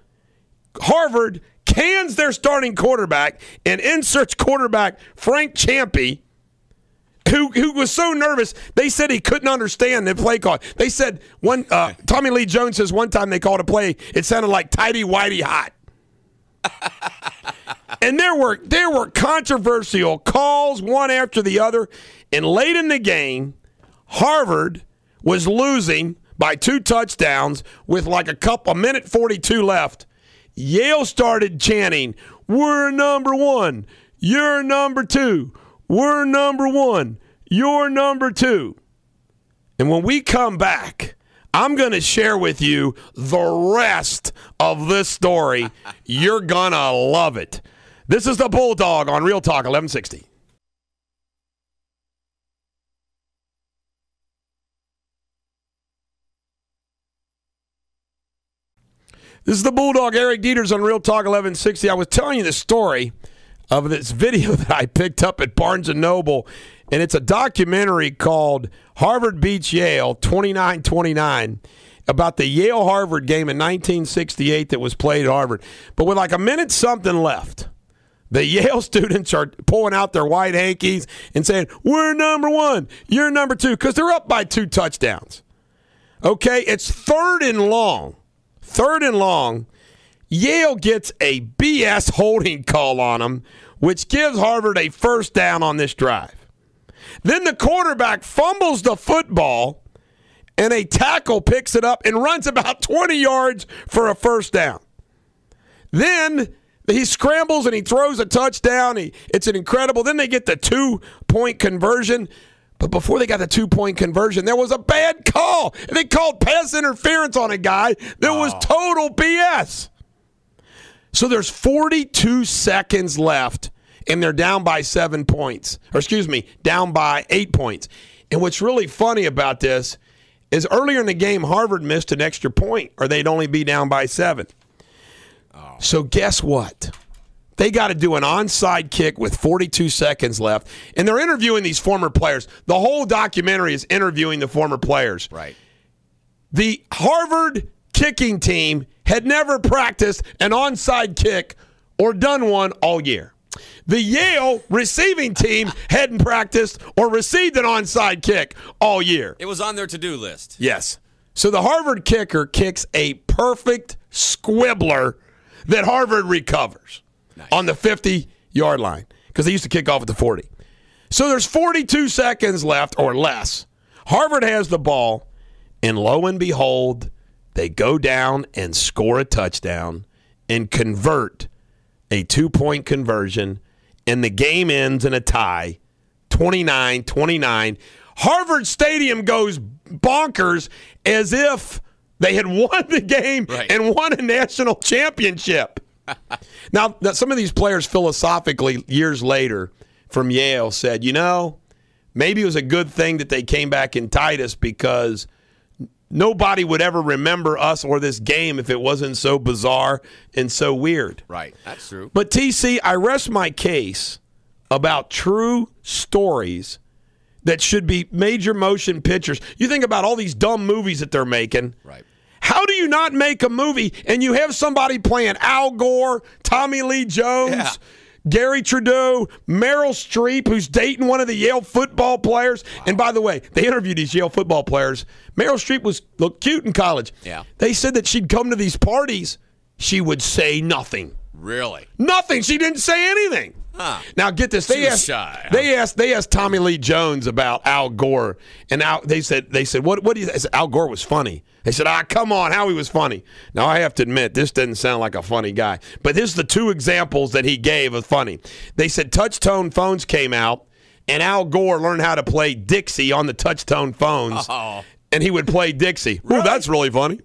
Harvard cans their starting quarterback and inserts quarterback Frank Champy, who was so nervous, they said he couldn't understand the play call. They said Tommy Lee Jones says one time they called a play, it sounded like tighty whitey hot. And there were controversial calls one after the other. And late in the game, Harvard was losing by 2 touchdowns with like a minute 42 left. Yale started chanting, "We're number 1. You're number 2. We're number 1. You're number 2." And when we come back, I'm going to share with you the rest of this story. You're going to love it. This is the Bulldog on Real Talk 1160. This is the Bulldog, Eric Deters on Real Talk 1160. I was telling you the story of this video that I picked up at Barnes & Noble, and it's a documentary called Harvard Beats Yale 29-29 about the Yale-Harvard game in 1968 that was played at Harvard. But with like a minute something left, the Yale students are pulling out their white hankies and saying, "We're number 1, you're number 2," because they're up by 2 touchdowns. Okay, it's third and long. Yale gets a BS holding call on them, which gives Harvard a first down on this drive. Then the quarterback fumbles the football, and a tackle picks it up and runs about 20 yards for a first down. Then he scrambles and he throws a touchdown. It's an incredible. Then they get the 2-point conversion. But before they got the 2-point conversion, there was a bad call. They called pass interference on a guy that was total BS. So there's 42 seconds left, and they're down by 7 points. Down by 8 points. And what's really funny about this is earlier in the game, Harvard missed an extra point, or they'd only be down by 7. So guess what? They got to do an onside kick with 42 seconds left. And they're interviewing these former players. The whole documentary is interviewing the former players. Right. The Harvard kicking team had never practiced an onside kick or done one all year. The Yale receiving team hadn't practiced or received an onside kick all year. It was on their to-do list. Yes. So the Harvard kicker kicks a perfect squibbler that Harvard recovers on the 50-yard line because they used to kick off at the 40. So there's 42 seconds left or less. Harvard has the ball, and lo and behold, they go down and score a touchdown and convert a 2-point conversion, and the game ends in a tie, 29-29. Harvard Stadium goes bonkers as if they had won the game and won a national championship. Now, some of these players philosophically, years later, from Yale said, maybe it was a good thing that they came back and tied us because nobody would ever remember us or this game if it wasn't so bizarre and so weird. Right, that's true. But, TC, I rest my case about true stories that should be major motion pictures. You think about all these dumb movies that they're making. Right. How do you not make a movie and you have somebody playing Al Gore, Tommy Lee Jones, Gary Trudeau, Meryl Streep, who's dating one of the Yale football players? Wow. And by the way, they interviewed these Yale football players. Meryl Streep looked cute in college. Yeah. They said that she'd come to these parties. She would say nothing. Really? Nothing. She didn't say anything. Huh. Now get this. She was shy. They asked Tommy Lee Jones about Al Gore, and they said what do you? I said, Al Gore was funny. They said, come on, how he was funny. Now I have to admit this doesn't sound like a funny guy, but this is the two examples that he gave of funny. They said touch tone phones came out, and Al Gore learned how to play Dixie on the touch tone phones, and he would play Dixie. Really? Ooh, that's really funny.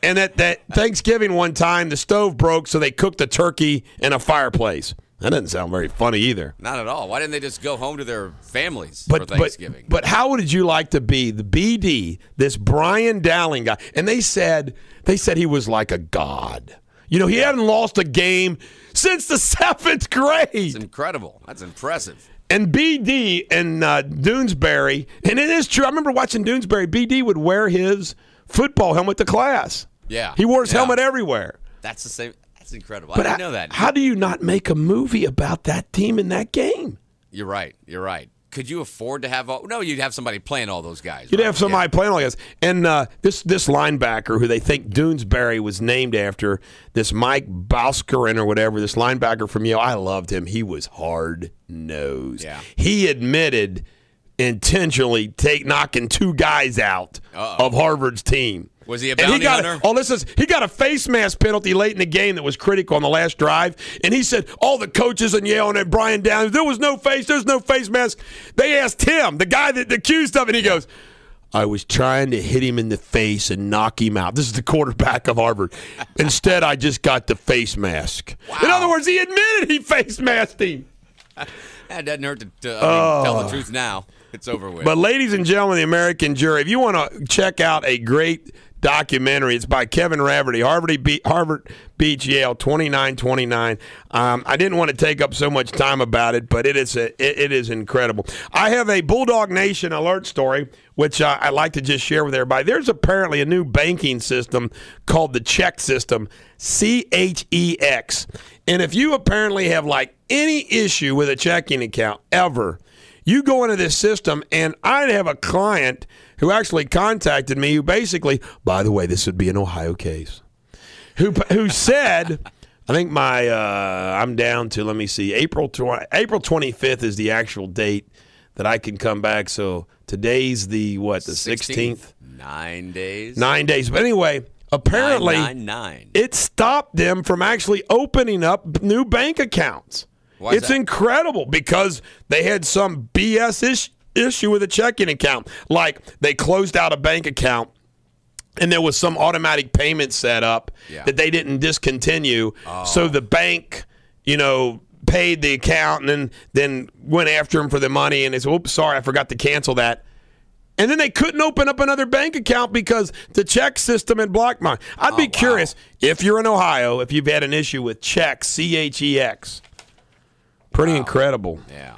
And that Thanksgiving one time the stove broke, so they cooked a turkey in a fireplace. That doesn't sound very funny either. Not at all. Why didn't they just go home to their families for Thanksgiving? But how would you like to be the BD, this Brian Dowling guy? And they said he was like a god. He hadn't lost a game since the 7th grade. It's incredible. That's impressive. And BD and Doonesbury, and it is true. I remember watching Doonesbury. BD would wear his football helmet to class. Yeah. He wore his helmet everywhere. That's the same. That's incredible. But I didn't know that. How do you not make a movie about that team in that game? You're right. Could you afford to have no, you'd have somebody playing all those guys. You'd have somebody playing all those guys. And this linebacker who they think Doonesbury was named after, this Mike Bauskeren or whatever, this linebacker from Yale, I loved him. He was hard-nosed. Yeah. He admitted intentionally knocking 2 guys out of Harvard's team. Was he a bounty hunter? He got a face mask penalty late in the game that was critical on the last drive, and he said all the coaches in Yale and Brian Downing, there's no face mask. They asked him, the guy that accused of it, and he goes, I was trying to hit him in the face and knock him out. This is the quarterback of Harvard. Instead, I just got the face mask. Wow. In other words, he admitted he face masked him. That doesn't hurt to tell the truth now. It's over with. But ladies and gentlemen, the American jury, if you want to check out a great documentary, it's by Kevin Rafferty. Harvard beats Yale 29-29. I didn't want to take up so much time about it, but it is incredible. I have a Bulldog Nation alert story, which I'd like to just share with everybody. There's apparently a new banking system called the check system, CHEX. And if you apparently have any issue with a checking account ever, you go into this system, and I have a client who actually contacted me who basically, by the way, this would be an Ohio case, who said, I think I'm down to, let me see, April 25th is the actual date that I can come back. So today's the 16th? 9 days. 9 days. But anyway, apparently 999. It stopped them from actually opening up new bank accounts. Why is it's that? incredible because they had some BS issue with a checking account. Like they closed out a bank account and there was some automatic payment set up that they didn't discontinue. So the bank, paid the account and then went after them for the money and they said, oops, sorry, I forgot to cancel that. And then they couldn't open up another bank account because the check system had blocked mine. I'd be curious, if you're in Ohio, if you've had an issue with checks, CHEX. Pretty incredible. Yeah.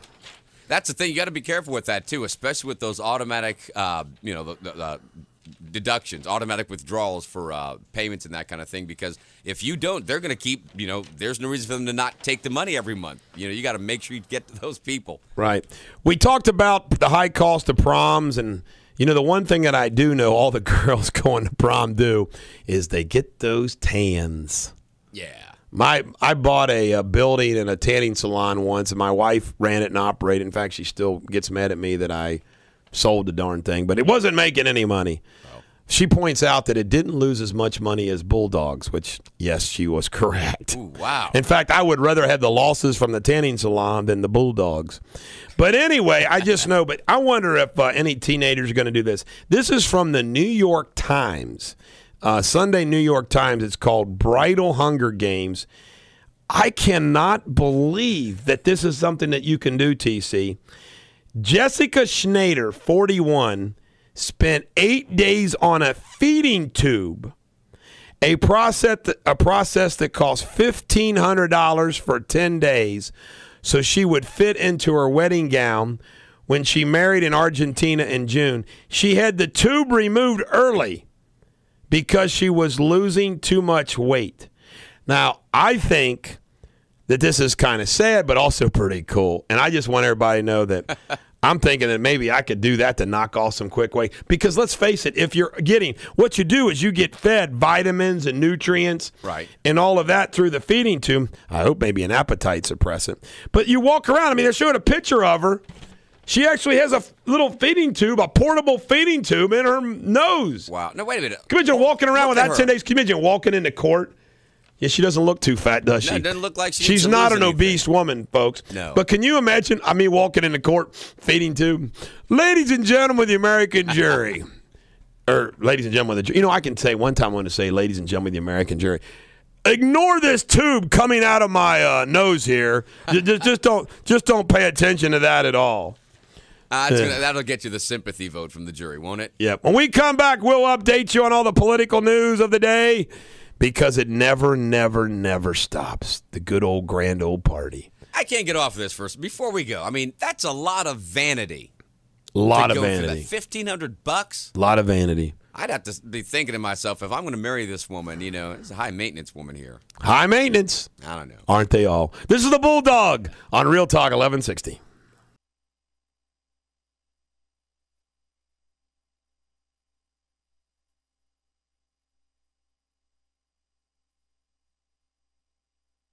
That's the thing. You got to be careful with that, too, especially with those automatic, the deductions, automatic withdrawals for payments and that kind of thing, because if you don't, they're going to keep, there's no reason for them to not take the money every month. You got to make sure you get to those people. Right. We talked about the high cost of proms, and, the one thing that I do know all the girls going to prom do is they get those tans. Yeah. I bought a building and a tanning salon once, and my wife ran it and operated. In fact, she still gets mad at me that I sold the darn thing, but it wasn't making any money. She points out that it didn't lose as much money as Bulldogs, which, yes, she was correct. Ooh, wow. In fact, I would rather have the losses from the tanning salon than the Bulldogs. But anyway, I just know, but I wonder if any teenagers are going to do this. This is from the New York Times. Sunday New York Times. It's called Bridal Hunger Games. I cannot believe that this is something that you can do, TC. Jessica Schneider, 41, spent 8 days on a feeding tube, a process that cost $1,500 for 10 days, so she would fit into her wedding gown when she married in Argentina in June. She had the tube removed early because she was losing too much weight. Now, I think that this is kind of sad, but also pretty cool. And I just want everybody to know that I'm thinking that maybe I could do that to knock off some quick weight. Because let's face it, if you're getting, what you do is you get fed vitamins and nutrients and all of that through the feeding tube. I hope maybe an appetite suppressant. But you walk around, I mean, they're showing a picture of her. She actually has a little feeding tube, a portable feeding tube in her nose. Wow. No, wait a minute. Can you imagine walking around with Look at that her. 10 days? Can you imagine walking into court? Yeah, she doesn't look too fat, does she? No, it doesn't look like She's not an obese woman, folks. No. But can you imagine, I mean, walking into court, feeding tube? Ladies and gentlemen of the American jury. Or ladies and gentlemen of the jury. You know, I can say, one time I want to say, ladies and gentlemen of the American jury. Ignore this tube coming out of my nose here. just don't pay attention to that at all. That'll get you the sympathy vote from the jury, won't it? Yep. When we come back, we'll update you on all the political news of the day because it never, never, never stops. The good old grand old party. I can't get off of this first. Before we go, I mean, that's a lot of vanity. A lot of to go through vanity. that. $1,500? A lot of vanity. I'd have to be thinking to myself, if I'm going to marry this woman, you know, it's a high-maintenance woman here. High maintenance. I don't know. Aren't they all? This is the Bulldog on Real Talk 1160.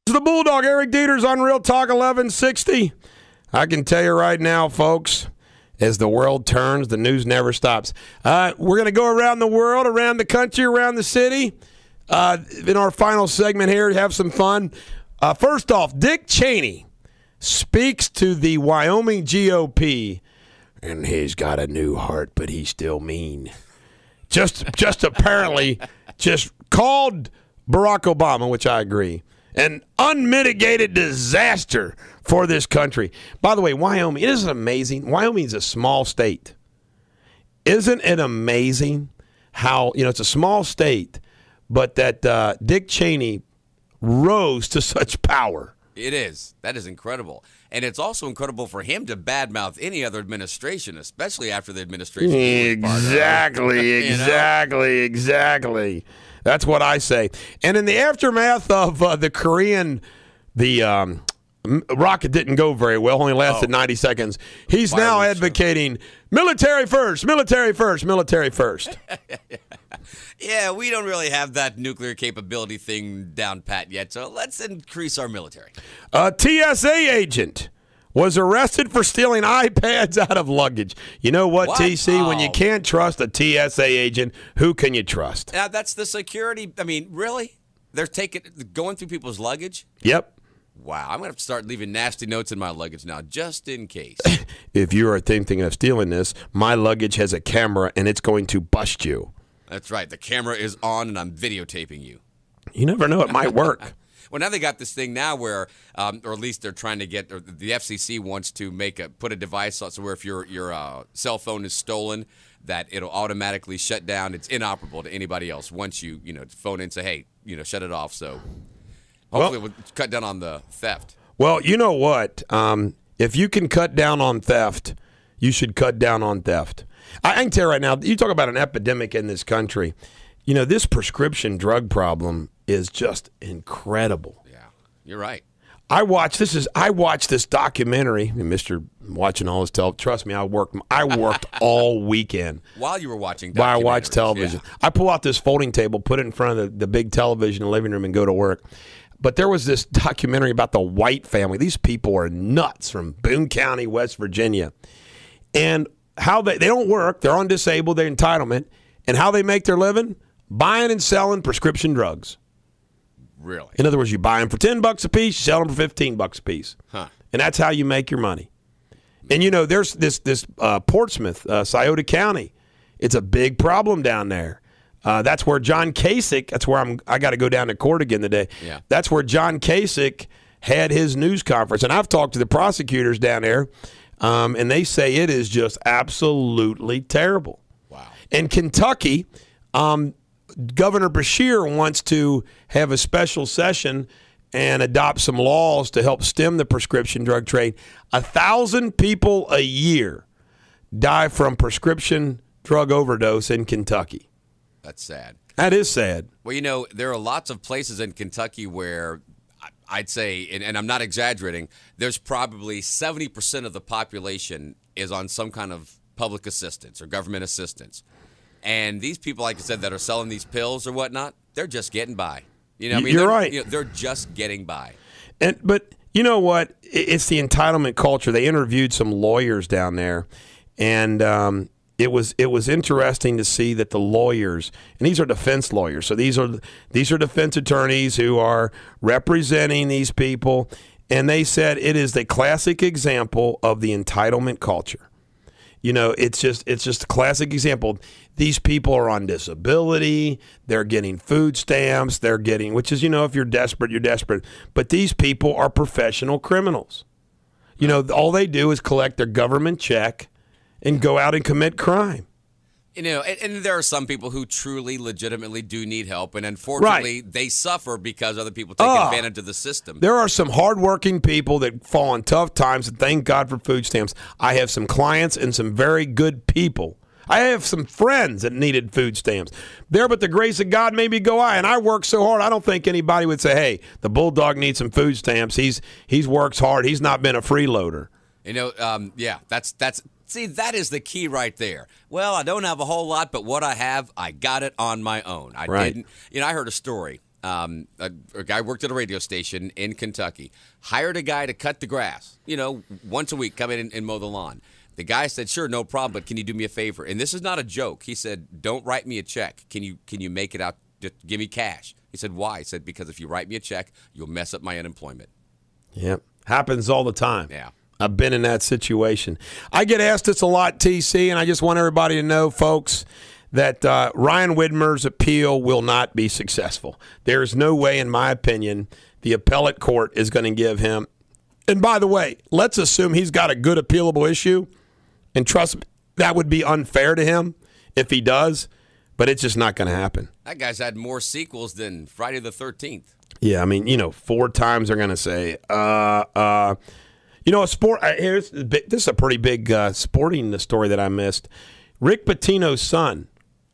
This is the Bulldog, Eric Deters on Real Talk 1160. I can tell you right now, folks, as the world turns, the news never stops. We're going to go around the world, around the country, around the city. In our final segment here, have some fun. First off, Dick Cheney speaks to the Wyoming GOP, and he's got a new heart, but he's still mean. Just apparently just called Barack Obama, which I agree, an unmitigated disaster for this country. By the way, Wyoming, isn't it amazing? Wyoming is a small state. Isn't it amazing how, it's a small state, but that Dick Cheney rose to such power? It is. That is incredible. And it's also incredible for him to badmouth any other administration, especially after the administration. Exactly. That's what I say. And in the aftermath of the Korean, the rocket didn't go very well, only lasted 90 seconds. He's now advocating military first, military first, military first. Yeah, we don't really have that nuclear capability thing down pat yet, so let's increase our military. A TSA agent was arrested for stealing iPads out of luggage. You know what, TC? When you can't trust a TSA agent, who can you trust? Now, that's the security. I mean, really? They're going through people's luggage? Yep. Wow, I'm going to have to start leaving nasty notes in my luggage now, just in case. If you are thinking of stealing this, my luggage has a camera, and it's going to bust you. That's right. The camera is on, and I'm videotaping you. You never know. It might work. Well, now they got this thing now where, or at least they're trying to get, or the FCC wants to put a device on so where if your cell phone is stolen, that it'll automatically shut down. It's inoperable to anybody else once you phone in and say, hey, shut it off. So hopefully we'll cut down on the theft. Well, you know what? If you can cut down on theft, you should cut down on theft. I can tell you right now, you talk about an epidemic in this country. This prescription drug problem is just incredible. Yeah, you're right. I watched this documentary, and Mr. watching all his trust me, I worked all weekend. While you were watching documentaries. While I watched television. Yeah. I pull out this folding table, put it in front of the big television in the living room, and go to work. But there was this documentary about the White family. These people are nuts from Boone County, West Virginia. And how they don't work. They're on disabled. They're entitlement. And how they make their living? Buying and selling prescription drugs. Really? In other words, you buy them for $10 a piece, you sell them for $15 a piece. Huh. And that's how you make your money. And, there's this Portsmouth, Scioto County. It's a big problem down there. That's where John Kasich, that's where I got to go down to court again today. Yeah. That's where John Kasich had his news conference. And I've talked to the prosecutors down there, and they say it is just absolutely terrible. Wow. In Kentucky, Governor Beshear wants to have a special session and adopt some laws to help stem the prescription drug trade. 1,000 people a year die from prescription drug overdose in Kentucky. That's sad. That is sad. Well, there are lots of places in Kentucky where I'd say, and I'm not exaggerating, there's probably 70% of the population is on some kind of public assistance or government assistance. And these people, like I said, that are selling these pills or whatnot, they're just getting by. You're right. They're just getting by. But you know what? It's the entitlement culture. They interviewed some lawyers down there, and it was interesting to see that the lawyers, and these are defense lawyers, so these are defense attorneys who are representing these people, and they said it is the classic example of the entitlement culture. It's just a classic example. These people are on disability. They're getting food stamps. Which is, if you're desperate, you're desperate. But these people are professional criminals. All they do is collect their government check and go out and commit crime. And there are some people who truly, legitimately do need help, and unfortunately, they suffer because other people take advantage of the system. There are some hardworking people that fall on tough times, and thank God for food stamps. I have some clients and some very good people. I have some friends that needed food stamps. There, but the grace of God made me go I, and I work so hard, I don't think anybody would say, hey, the Bulldog needs some food stamps. He's works hard. He's not been a freeloader. That's see, that is the key right there. Well, I don't have a whole lot, but what I have, I got it on my own. I didn't. I heard a story. A guy worked at a radio station in Kentucky, hired a guy to cut the grass, once a week, come in and mow the lawn. The guy said, sure, no problem, but can you do me a favor? And this is not a joke. He said, don't write me a check. Can you make it out? Just give me cash. He said, why? He said, because if you write me a check, you'll mess up my unemployment. Yep. Happens all the time. Yeah. I've been in that situation. I get asked this a lot, TC, and I just want everybody to know, folks, that Ryan Widmer's appeal will not be successful. There is no way, in my opinion, the appellate court is going to give him. And by the way, let's assume he's got a good appealable issue, and trust me, that would be unfair to him if he does, but it's just not going to happen. That guy's had more sequels than Friday the 13th. Yeah, I mean, 4 times they're going to say, a sport. This is a pretty big sporting story that I missed. Rick Pitino's son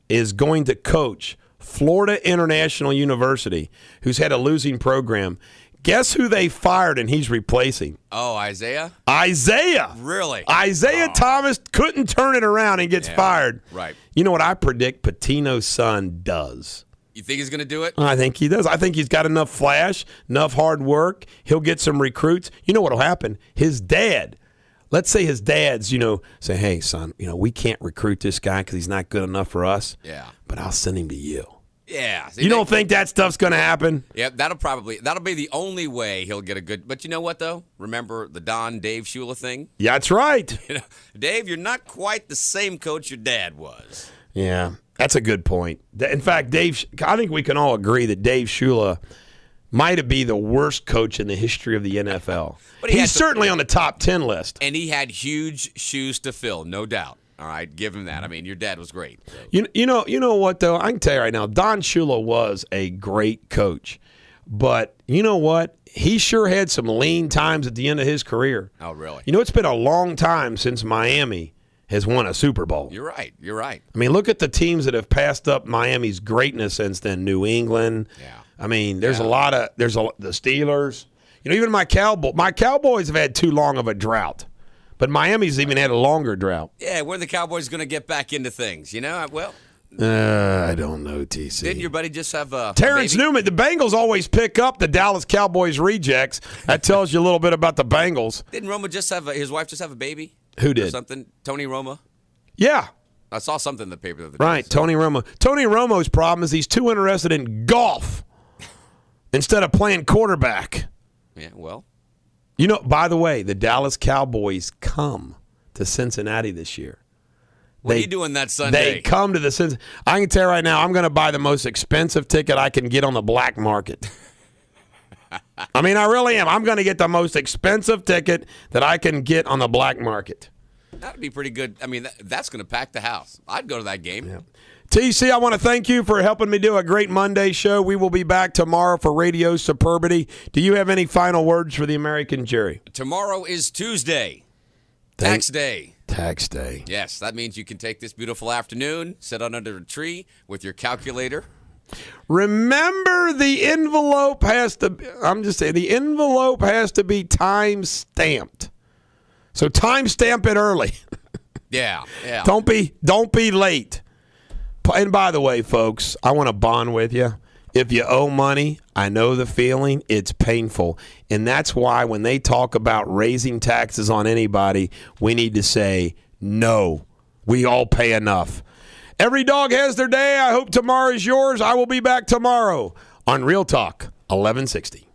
is going to coach Florida International University, who's had a losing program. Guess who they fired and he's replacing? Oh, Isaiah? Isaiah. Really? Isaiah Thomas couldn't turn it around and gets fired. Right. You know what I predict Pitino's son does? You think he's going to do it? I think he does. I think he's got enough flash, enough hard work. He'll get some recruits. You know what will happen? His dad, let's say his dad's, say, hey, son, we can't recruit this guy because he's not good enough for us. Yeah. But I'll send him to you. Yeah. See, you don't think that stuff's going to happen? Yeah, that'll be the only way he'll get a good. But you know what, though? Remember the Dave Shula thing? Yeah, that's right. Dave, you're not quite the same coach your dad was. Yeah. That's a good point. In fact, I think we can all agree that Dave Shula might be the worst coach in the history of the NFL. But he's certainly on the top 10 list. And he had huge shoes to fill, no doubt. All right, give him that. I mean, your dad was great. So. You know what, though? I can tell you right now, Don Shula was a great coach. But you know what? He sure had some lean times at the end of his career. Oh, really? It's been a long time since Miami has won a Super Bowl. You're right. I mean, look at the teams that have passed up Miami's greatness since then. New England. Yeah. I mean, there's the Steelers. Even my Cowboys have had too long of a drought. But Miami's even had a longer drought. Yeah, when are the Cowboys going to get back into things? Well, I don't know, TC. Didn't your buddy just have a Terrence baby? Newman, the Bengals always pick up the Dallas Cowboys rejects. That tells you a little bit about the Bengals. Didn't Roma just have his wife just have a baby? Who Or did? something? Tony Roma? Yeah, I saw something in the paper the other day. right. Tony Romo. Tony Romo's problem is he's too interested in golf instead of playing quarterback. Yeah, well. You know, by the way, the Dallas Cowboys come to Cincinnati this year. What are you doing that Sunday? They come to the Cincinnati. I can tell you right now, I'm going to buy the most expensive ticket I can get on the black market. I mean, I really am. I'm going to get the most expensive ticket that I can get on the black market. That would be pretty good. I mean, that's going to pack the house. I'd go to that game. Yeah. TC, I want to thank you for helping me do a great Monday show. We will be back tomorrow for Radio Superbity. Do you have any final words for the American jury? Tomorrow is Tuesday. Tax day. Tax day. Yes, that means you can take this beautiful afternoon, sit under a tree with your calculator. Remember, the envelope has to, I'm just saying, the envelope has to be time stamped. So time stamp it early. Yeah. Don't be late. And by the way, folks, I want to bond with you. If you owe money, I know the feeling. It's painful. And that's why when they talk about raising taxes on anybody, we need to say, no, we all pay enough. Every dog has their day. I hope tomorrow is yours. I will be back tomorrow on Real Talk 1160.